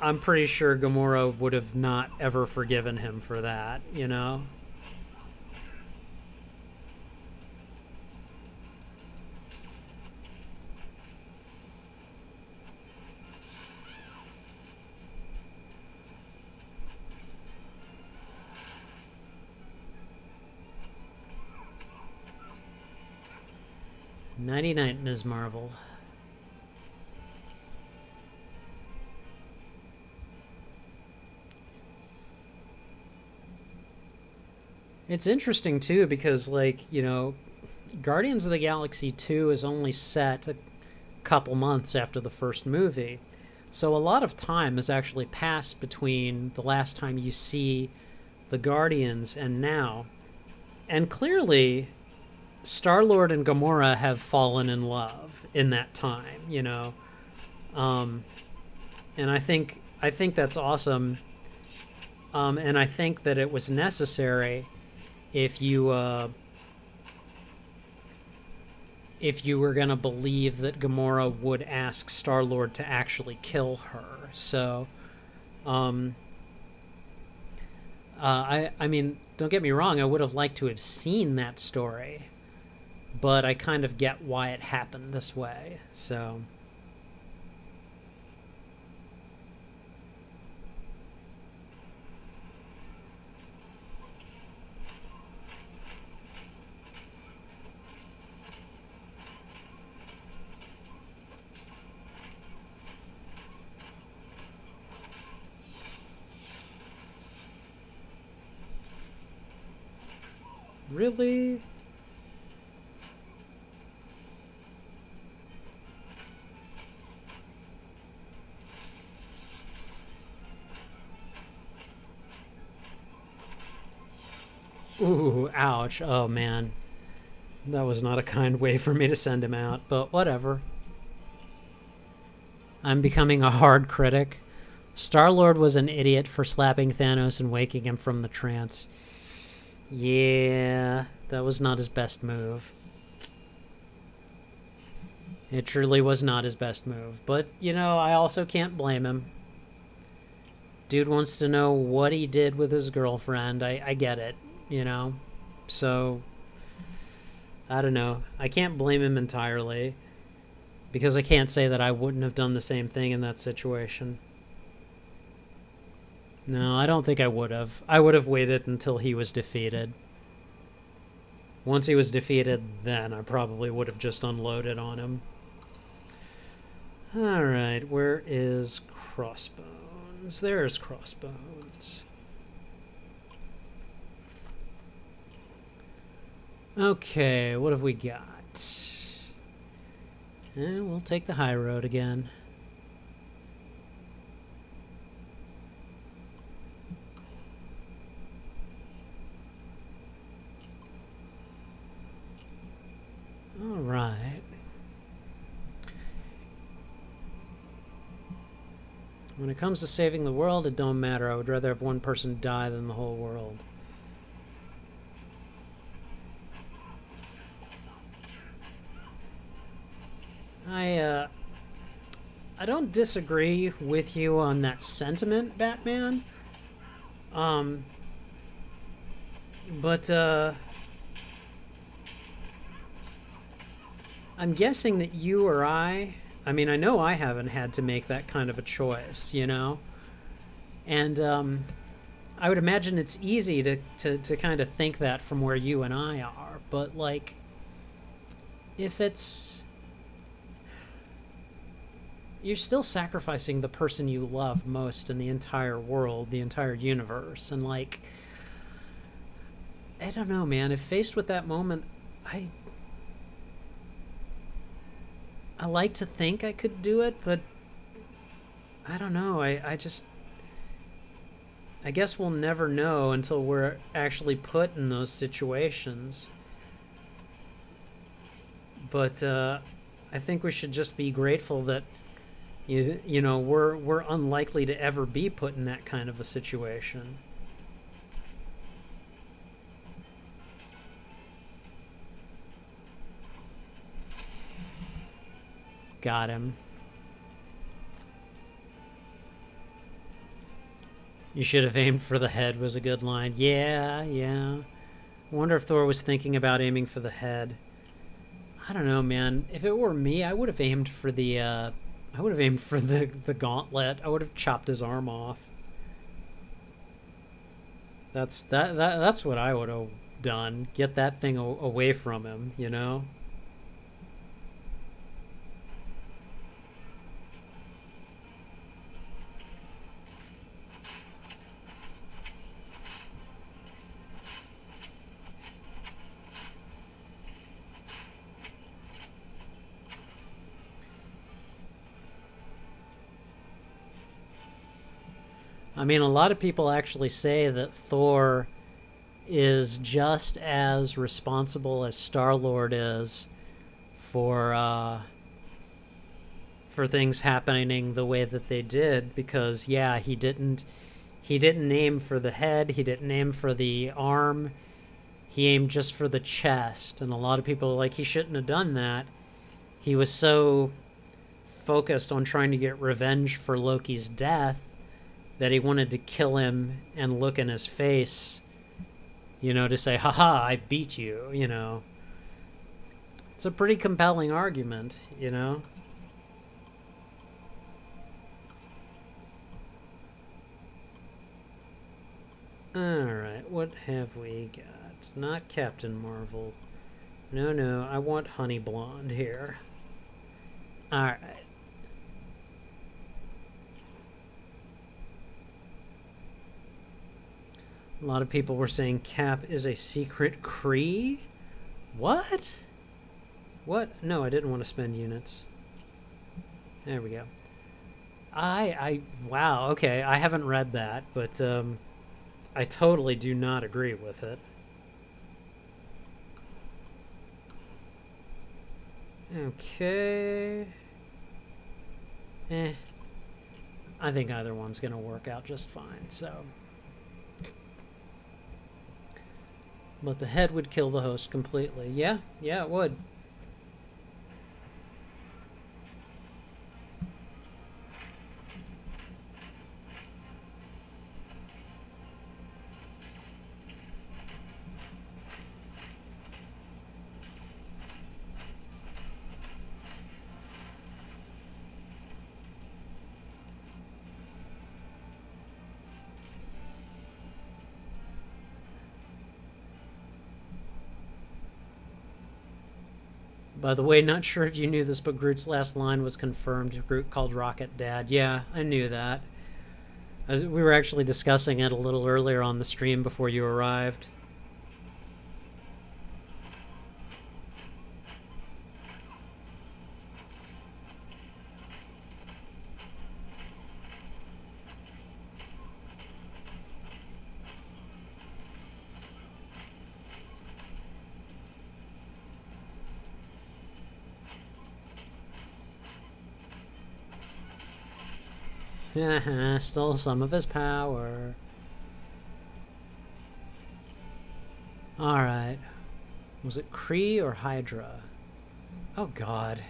Speaker 1: I'm pretty sure Gamora would have not ever forgiven him for that, you know? Nighty-night, Ms. Marvel. It's interesting, too, because, like, you know, Guardians of the Galaxy 2 is only set a couple months after the first movie. So a lot of time has actually passed between the last time you see the Guardians and now. And clearly, Star-Lord and Gamora have fallen in love in that time, you know. And I think that's awesome. And I think that it was necessary if you were going to believe that Gamora would ask Star-Lord to actually kill her. So, I mean, don't get me wrong, I would have liked to have seen that story, but I kind of get why it happened this way, so... Really? Ooh, ouch. Oh, man. That was not a kind way for me to send him out, but whatever. I'm becoming a hard critic. Star-Lord was an idiot for slapping Thanos and waking him from the trance. Yeah, that was not his best move. It truly was not his best move. But, you know, I also can't blame him. Dude wants to know what he did with his girlfriend. I get it, you know? So, I don't know. I can't blame him entirely. Because I can't say that I wouldn't have done the same thing in that situation. No, I don't think I would have. I would have waited until he was defeated. Once he was defeated, then I probably would have just unloaded on him. Alright, where is Crossbones? There's Crossbones. Okay, what have we got? We'll take the high road again. All right. When it comes to saving the world, it don't matter. I would rather have one person die than the whole world. I don't disagree with you on that sentiment, Batman. But I'm guessing that you or I mean, I know I haven't had to make that kind of a choice, you know? And I would imagine it's easy to kind of think that from where you and I are. But, like, if it's... You're still sacrificing the person you love most in the entire world, the entire universe. And, like, I don't know, man. If faced with that moment, I like to think I could do it, but I don't know. I guess we'll never know until we're actually put in those situations. But I think we should just be grateful that you know we're unlikely to ever be put in that kind of a situation. Got him. You should have aimed for the head was a good line. Yeah. I wonder if Thor was thinking about aiming for the head. I don't know, man. If it were me, I would have aimed for the the gauntlet. I would have chopped his arm off. That's what I would have done. Get that thing away from him, you know? I mean, a lot of people actually say that Thor is just as responsible as Star-Lord is for things happening the way that they did, because yeah, he didn't aim for the head, he didn't aim for the arm, he aimed just for the chest, and a lot of people are like, he shouldn't have done that. He was so focused on trying to get revenge for Loki's death that he wanted to kill him and look in his face, you know, to say, haha, I beat you, you know. It's a pretty compelling argument, you know. Alright, what have we got? Not Captain Marvel. No, I want Honey Blonde here. Alright. A lot of people were saying Cap is a secret Kree? What? What? No, I didn't want to spend units. There we go. Wow, okay, I haven't read that, but I totally do not agree with it. Okay. I think either one's gonna work out just fine, so. But the head would kill the host completely. Yeah, it would. By the way, not sure if you knew this, but Groot's last line was confirmed. Groot called Rocket Dad. Yeah, I knew that. We were actually discussing it a little earlier on the stream before you arrived. Stole some of his power. Alright. Was it Kree or Hydra? Oh god.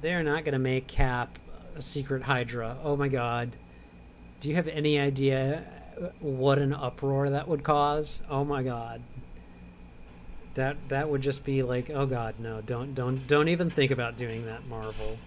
Speaker 1: They're not gonna make Cap a secret Hydra. Oh my god. Do you have any idea what an uproar that would cause? Oh my god. That would just be like, oh god, no, don't even think about doing that, Marvel.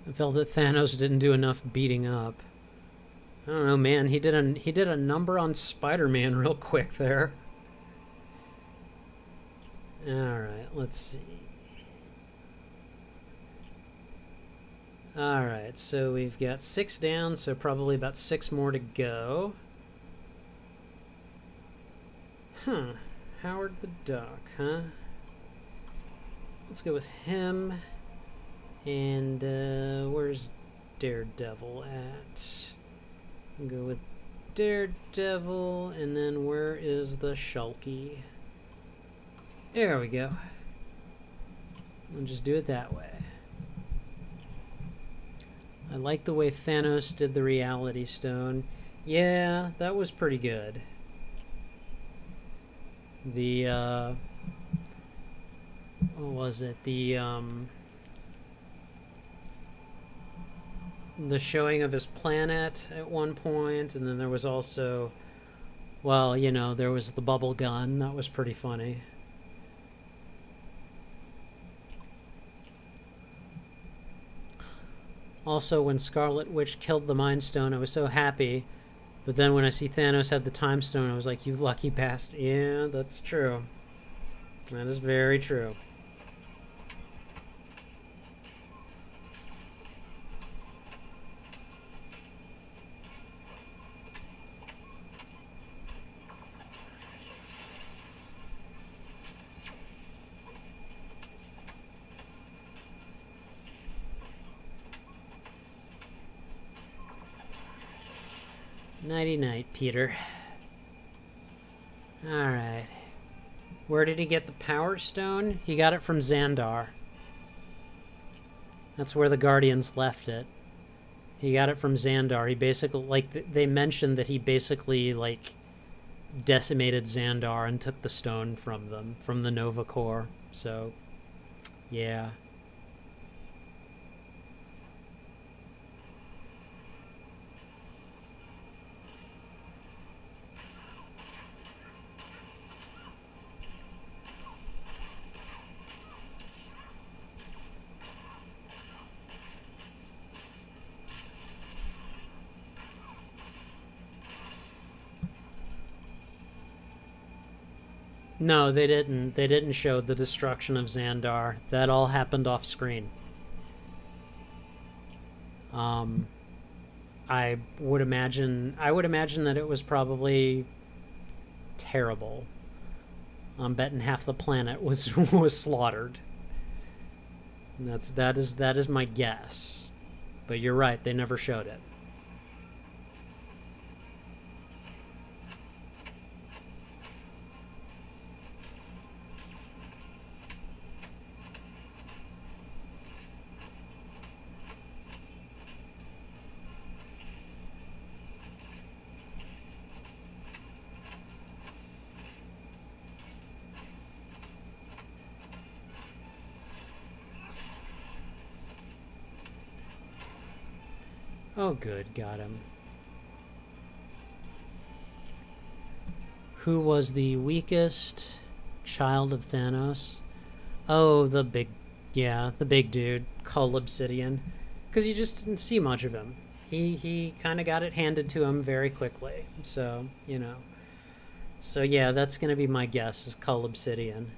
Speaker 1: I felt that Thanos didn't do enough beating up. I don't know, man. He did a number on Spider-Man real quick there. All right, let's see. All right, so we've got 6 down, so probably about 6 more to go. Huh? Howard the Duck, huh? Let's go with him. And where's Daredevil at? We'll go with Daredevil, and then where is the Shulky? There we go. We'll just do it that way. I like the way Thanos did the Reality Stone. Yeah, that was pretty good. The, what was it? The showing of his planet at one point, and then there was also, well, you know, there was the bubble gun. That was pretty funny. Also, when Scarlet Witch killed the Mind Stone, I was so happy, but then when I see Thanos had the Time Stone, I was like, you lucky bastard. Yeah, that's true. That is very true. Nighty-night, Peter. Alright. Where did he get the Power Stone? He got it from Xandar. That's where the Guardians left it. He got it from Xandar. He basically, like, they mentioned that he basically, like, decimated Xandar and took the stone from them, from the Nova Corps. So, yeah. No, they didn't. They didn't show the destruction of Xandar. That all happened off screen. I would imagine that it was probably terrible. I'm betting half the planet was was slaughtered. And that is my guess. But you're right, they never showed it. Oh, good, got him. Who was the weakest child of Thanos? Oh, the big dude, Cull Obsidian. Because you just didn't see much of him. He kind of got it handed to him very quickly. So, you know. So yeah, that's going to be my guess, is Cull Obsidian.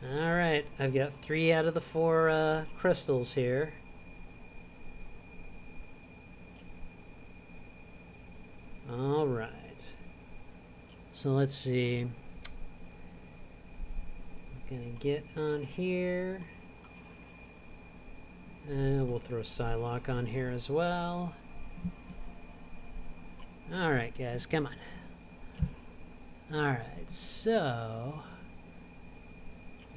Speaker 1: Alright, I've got 3 out of the 4 crystals here. Alright. So let's see. I'm gonna get on here. We'll throw Psylocke on here as well. Alright, guys, come on. Alright, so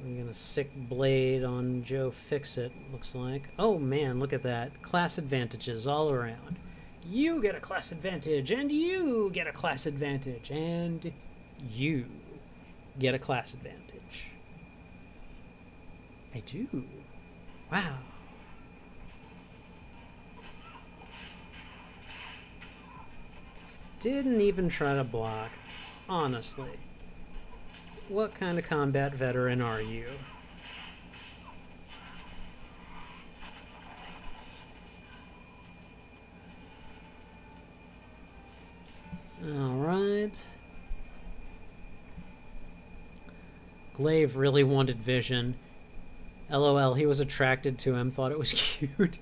Speaker 1: I'm gonna sick blade on Joe Fixit, looks like. Oh man, look at that. Class advantages all around. You get a class advantage, and you get a class advantage, and you get a class advantage. I do. Wow. Didn't even try to block. Honestly. What kind of combat veteran are you? Alright. Glaive really wanted Vision. LOL, he was attracted to him, thought it was cute.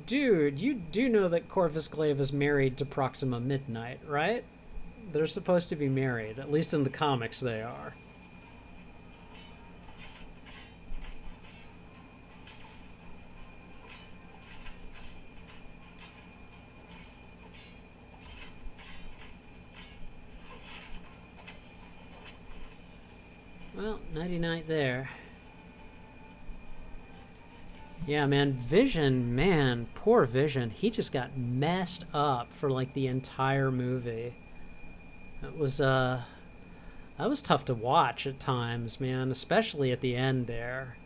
Speaker 1: Dude, you do know that Corvus Glaive is married to Proxima Midnight, right? They're supposed to be married. At least in the comics they are. Well, 99 there. Yeah, man, Vision, man, poor Vision. He just got messed up for like the entire movie. That was tough to watch at times, man, especially at the end there.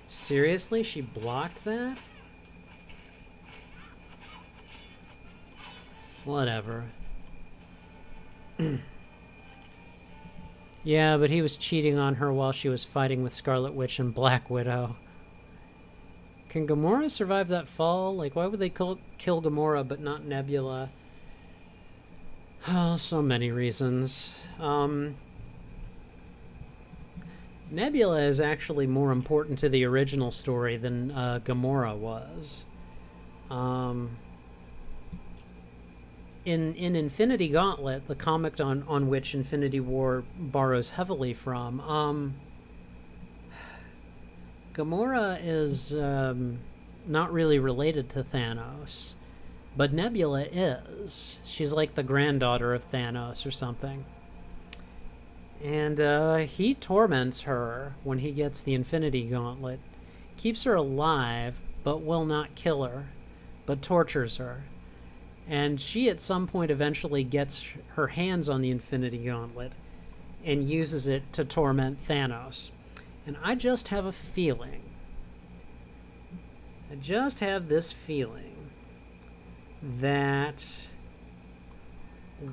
Speaker 1: Seriously? She blocked that? Whatever. Yeah, but he was cheating on her while she was fighting with Scarlet Witch and Black Widow. Can Gamora survive that fall? Like, why would they kill Gamora but not Nebula? Oh, so many reasons. Nebula is actually more important to the original story than Gamora was. In Infinity Gauntlet, the comic on which Infinity War borrows heavily from, Gamora is not really related to Thanos, but Nebula is. She's like the granddaughter of Thanos or something. And he torments her when he gets the Infinity Gauntlet. Keeps her alive, but will not kill her, but tortures her. And she at some point eventually gets her hands on the Infinity Gauntlet and uses it to torment Thanos. And I just have a feeling, I just have this feeling that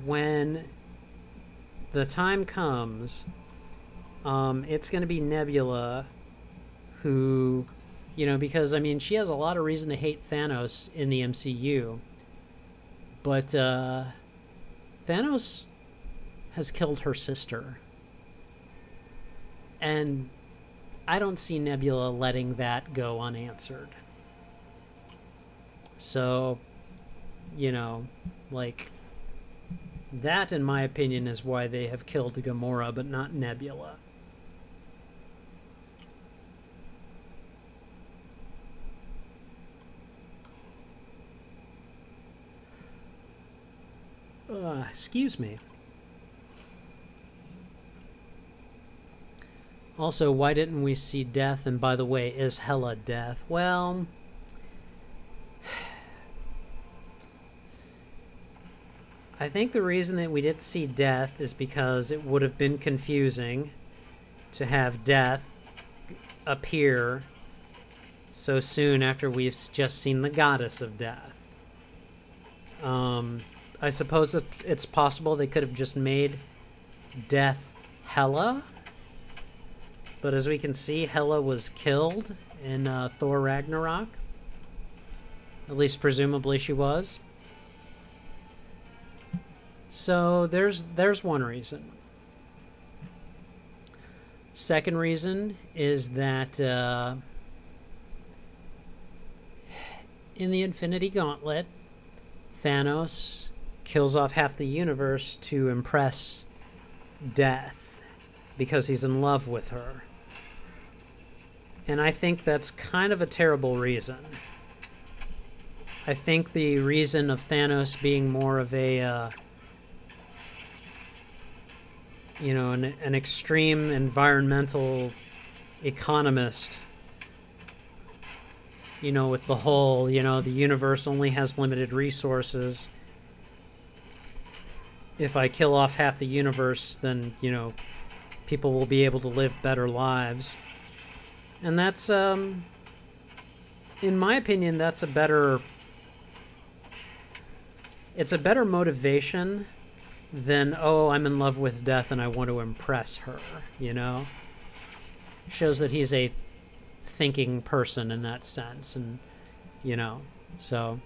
Speaker 1: when the time comes, it's going to be Nebula who, you know, because, I mean, she has a lot of reason to hate Thanos in the MCU. But Thanos has killed her sister. And I don't see Nebula letting that go unanswered. So, you know, like, that, in my opinion, is why they have killed Gamora, but not Nebula. Excuse me. Also, why didn't we see Death? And by the way, is Hela Death? Well, I think the reason that we didn't see Death is because it would have been confusing to have Death appear so soon after we've just seen the Goddess of Death. I suppose it's possible they could have just made Death Hela, but as we can see, Hela was killed in Thor Ragnarok. At least presumably she was. So there's one reason. Second reason is that in the Infinity Gauntlet, Thanos kills off half the universe to impress Death because he's in love with her. And I think that's kind of a terrible reason. I think the reason of Thanos being more of a you know, an extreme environmental economist, you know, with the whole, you know, the universe only has limited resources. If I kill off half the universe, then, you know, people will be able to live better lives. And that's, in my opinion, that's a better... It's a better motivation than, oh, I'm in love with Death and I want to impress her, you know? Shows that he's a thinking person in that sense, and, you know, so...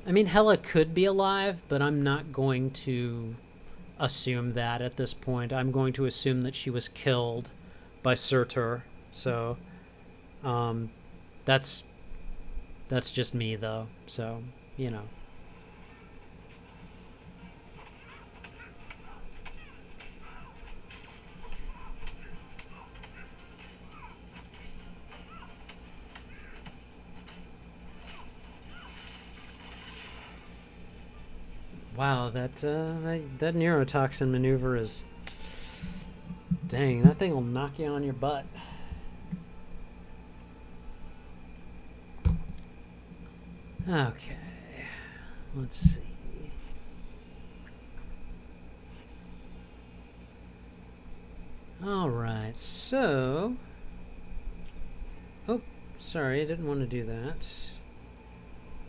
Speaker 1: I mean, Hela could be alive, but I'm not going to assume that at this point. I'm going to assume that she was killed by Surtur, so, that's just me, though, so, you know. Wow, that neurotoxin maneuver is... Dang, that thing will knock you on your butt. Okay, let's see. Alright, so... Oh, sorry, I didn't want to do that.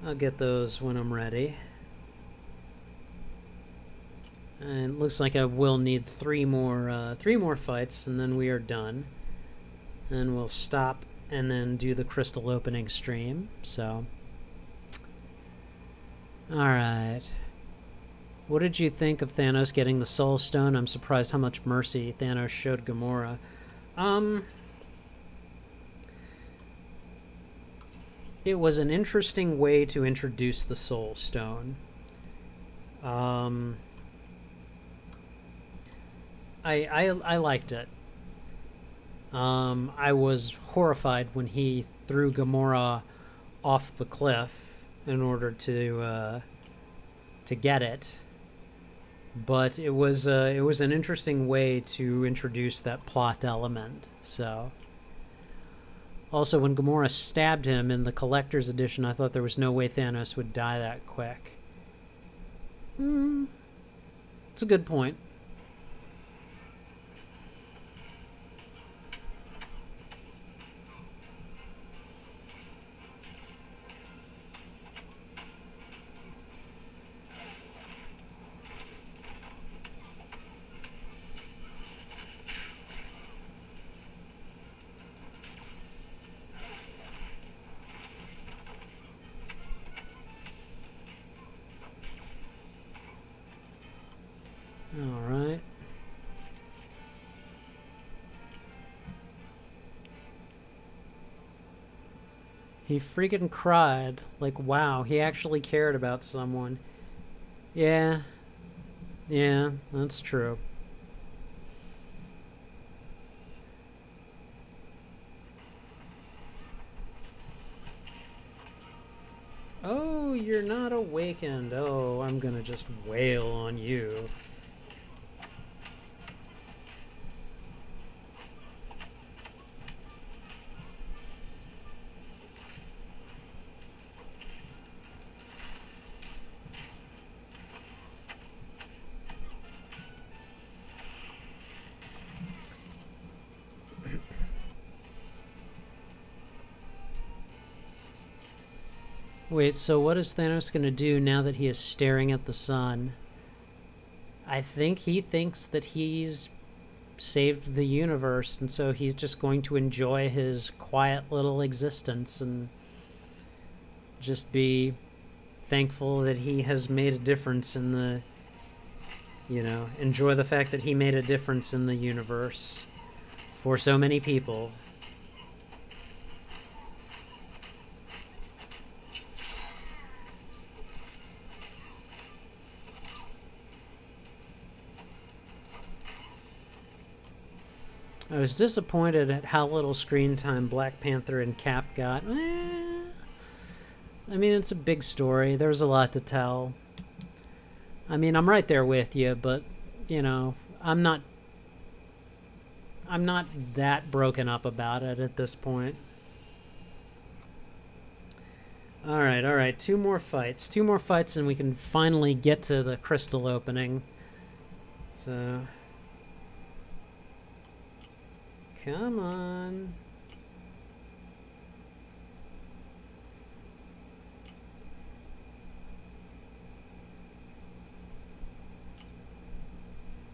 Speaker 1: I'll get those when I'm ready. And it looks like I will need three more fights, and then we are done. And we'll stop and then do the crystal opening stream, so... Alright. What did you think of Thanos getting the Soul Stone? I'm surprised how much mercy Thanos showed Gamora. It was an interesting way to introduce the Soul Stone. I liked it. I was horrified when he threw Gamora off the cliff in order to get it, but it was an interesting way to introduce that plot element. So, also when Gamora stabbed him in the collector's edition, I thought there was no way Thanos would die that quick. It's a good point. Alright. He freaking cried. Like, wow, he actually cared about someone. Yeah. Yeah, that's true. Oh, you're not awakened. Oh, I'm gonna just wail on you. Wait, so what is Thanos going to do now that he is staring at the sun? I think he thinks that he's saved the universe, and so he's just going to enjoy his quiet little existence and just be thankful that he has made a difference in the, enjoy the fact that he made a difference in the universe for so many people. I was disappointed at how little screen time Black Panther and Cap got. I mean, it's a big story. There's a lot to tell. I mean, I'm right there with you, but, I'm not that broken up about it at this point. Alright. Two more fights, and we can finally get to the crystal opening. So... come on.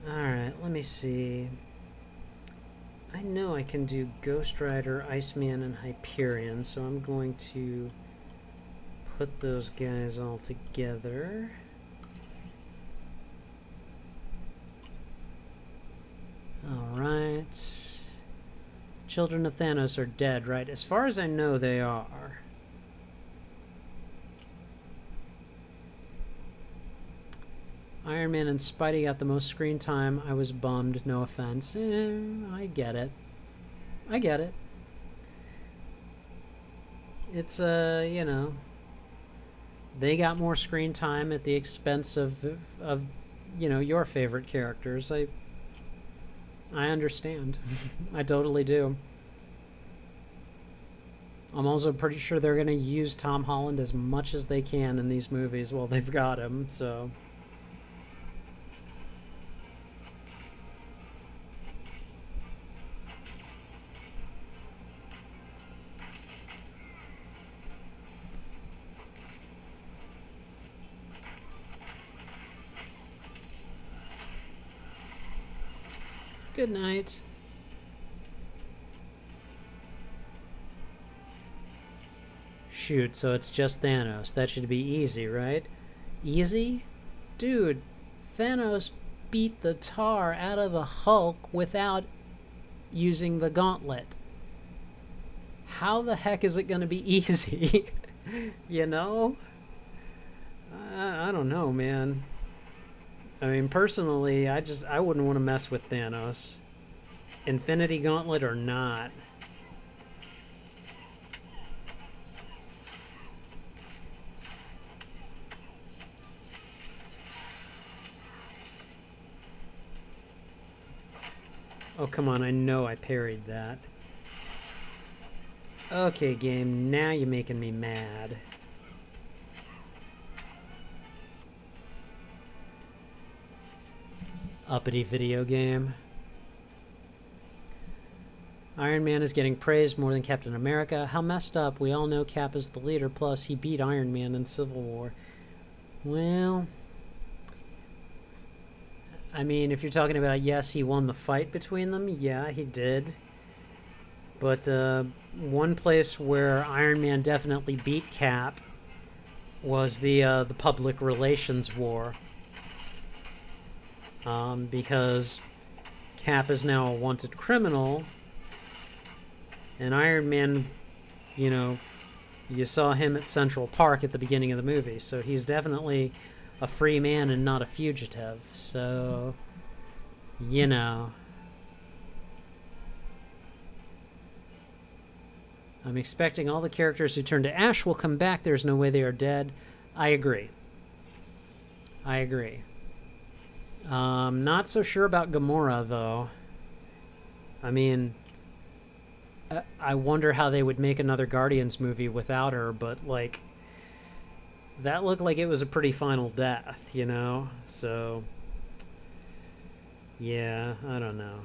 Speaker 1: Alright, let me see. I know I can do Ghost Rider, Iceman, and Hyperion, so I'm going to put those guys all together. Alright. Children of Thanos are dead, right? As far as I know, they are. Iron Man and Spidey got the most screen time. I was bummed, no offense. I get it. It's, they got more screen time at the expense of your favorite characters. I understand. I totally do. I'm also pretty sure they're going to use Tom Holland as much as they can in these movies while they've got him, so... Good night. Shoot, so it's just Thanos. That should be easy, right? Easy? Dude, Thanos beat the tar out of the Hulk without using the gauntlet. How the heck is it going to be easy? I don't know, man. I mean, personally, I wouldn't want to mess with Thanos. Infinity Gauntlet or not. Oh, come on, I know I parried that. Okay, game, now you're making me mad. Uppity video game. Iron Man is getting praised more than Captain America. How messed up. We all know Cap is the leader, plus he beat Iron Man in Civil War. Well, I mean, if you're talking about, yes, he won the fight between them, yeah, he did. But one place where Iron Man definitely beat Cap was the public relations war. Because Cap is now a wanted criminal, and Iron Man, you saw him at Central Park at the beginning of the movie, so he's definitely a free man and not a fugitive, so, I'm expecting all the characters who turn to ash will come back. There's no way they are dead. I agree. Not so sure about Gamora, though. I mean, I wonder how they would make another Guardians movie without her, but, like, that looked like it was a pretty final death, So, yeah, I don't know.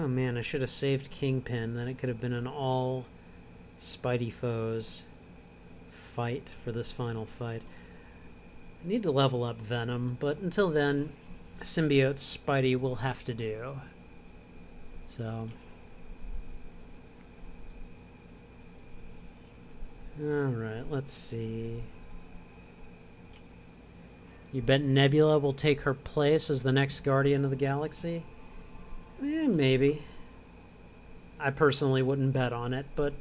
Speaker 1: Oh man, I should have saved Kingpin. Then it could have been an all Spidey foes fight for this final fight. I need to level up Venom, but until then, Symbiote Spidey will have to do. So... Alright, let's see. You bet Nebula will take her place as the next Guardian of the Galaxy? Maybe. I personally wouldn't bet on it, but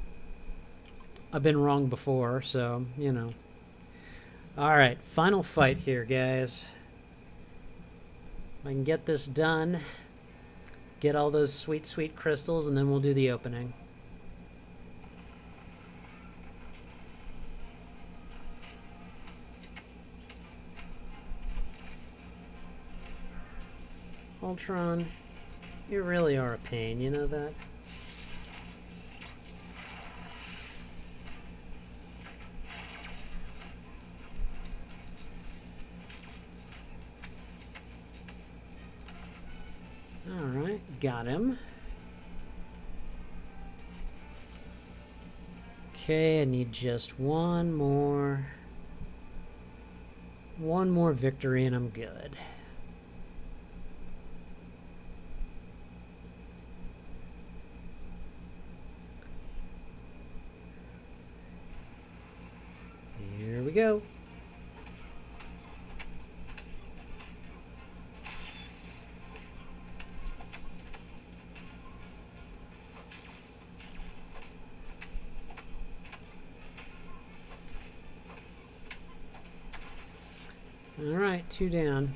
Speaker 1: I've been wrong before, so, you know. Alright, final fight here, guys. If I can get this done, get all those sweet, sweet crystals, and then we'll do the opening. Ultron, you really are a pain, you know that? Alright, got him. Okay, I need just one more victory and I'm good. Here we go. All right, 2 down.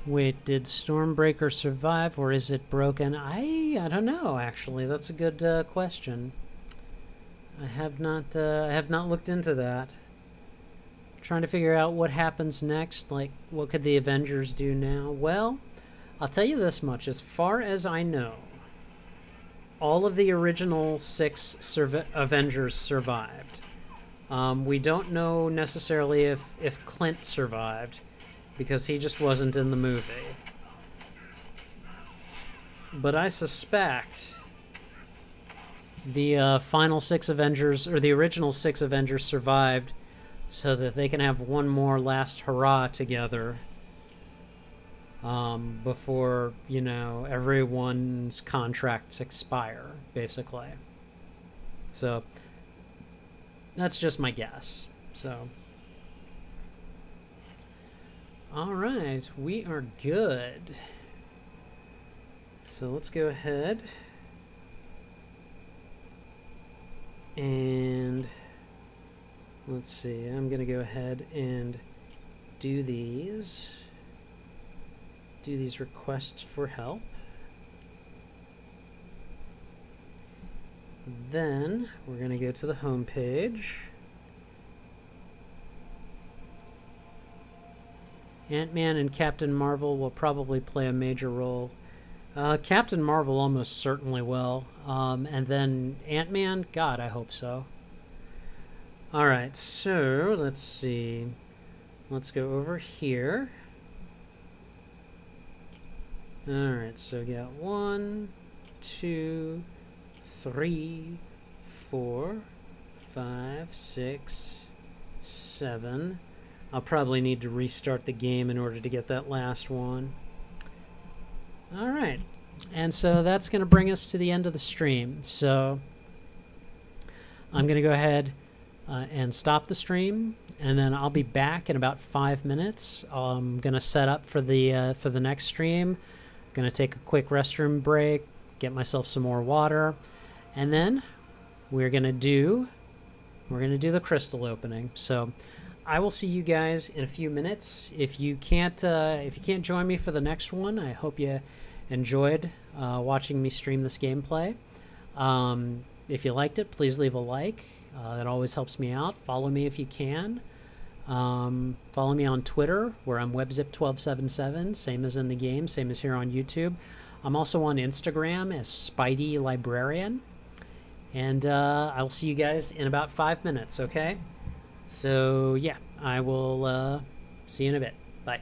Speaker 1: Wait, did Stormbreaker survive or is it broken? I don't know, actually. That's a good question. I have not looked into that. Trying to figure out what happens next, like what could the Avengers do now? Well, I'll tell you this much, as far as I know, all of the original 6 Avengers survived. We don't know necessarily if Clint survived, because he just wasn't in the movie. But I suspect the final 6 Avengers, or the original 6 Avengers survived so that they can have one more last hurrah together before, you know, everyone's contracts expire, basically. So that's just my guess. So, all right, we are good. So let's go ahead and let's see. I'm gonna go ahead and do these requests for help. Then we're going to go to the home page. Ant-Man and Captain Marvel will probably play a major role. Captain Marvel almost certainly will. And then Ant-Man, God, I hope so. Alright, so let's see. Let's go over here. Alright, so we got 1, 2, 3, 4, 5, 6, 7. I'll probably need to restart the game in order to get that last one. Alright, and so that's going to bring us to the end of the stream. So I'm going to go ahead and stop the stream, and then I'll be back in about 5 minutes. I'm going to set up for the next stream. I'm going to take a quick restroom break, get myself some more water, and then we're going to do the crystal opening. So I will see you guys in a few minutes. If you can't join me for the next one, I hope you enjoyed watching me stream this gameplay. If you liked it, please leave a like. That always helps me out. Follow me if you can. Follow me on Twitter, where I'm WebZip1277, same as in the game, same as here on YouTube. I'm also on Instagram as Spidey Librarian. And I'll see you guys in about 5 minutes, okay? So, yeah, I will see you in a bit. Bye.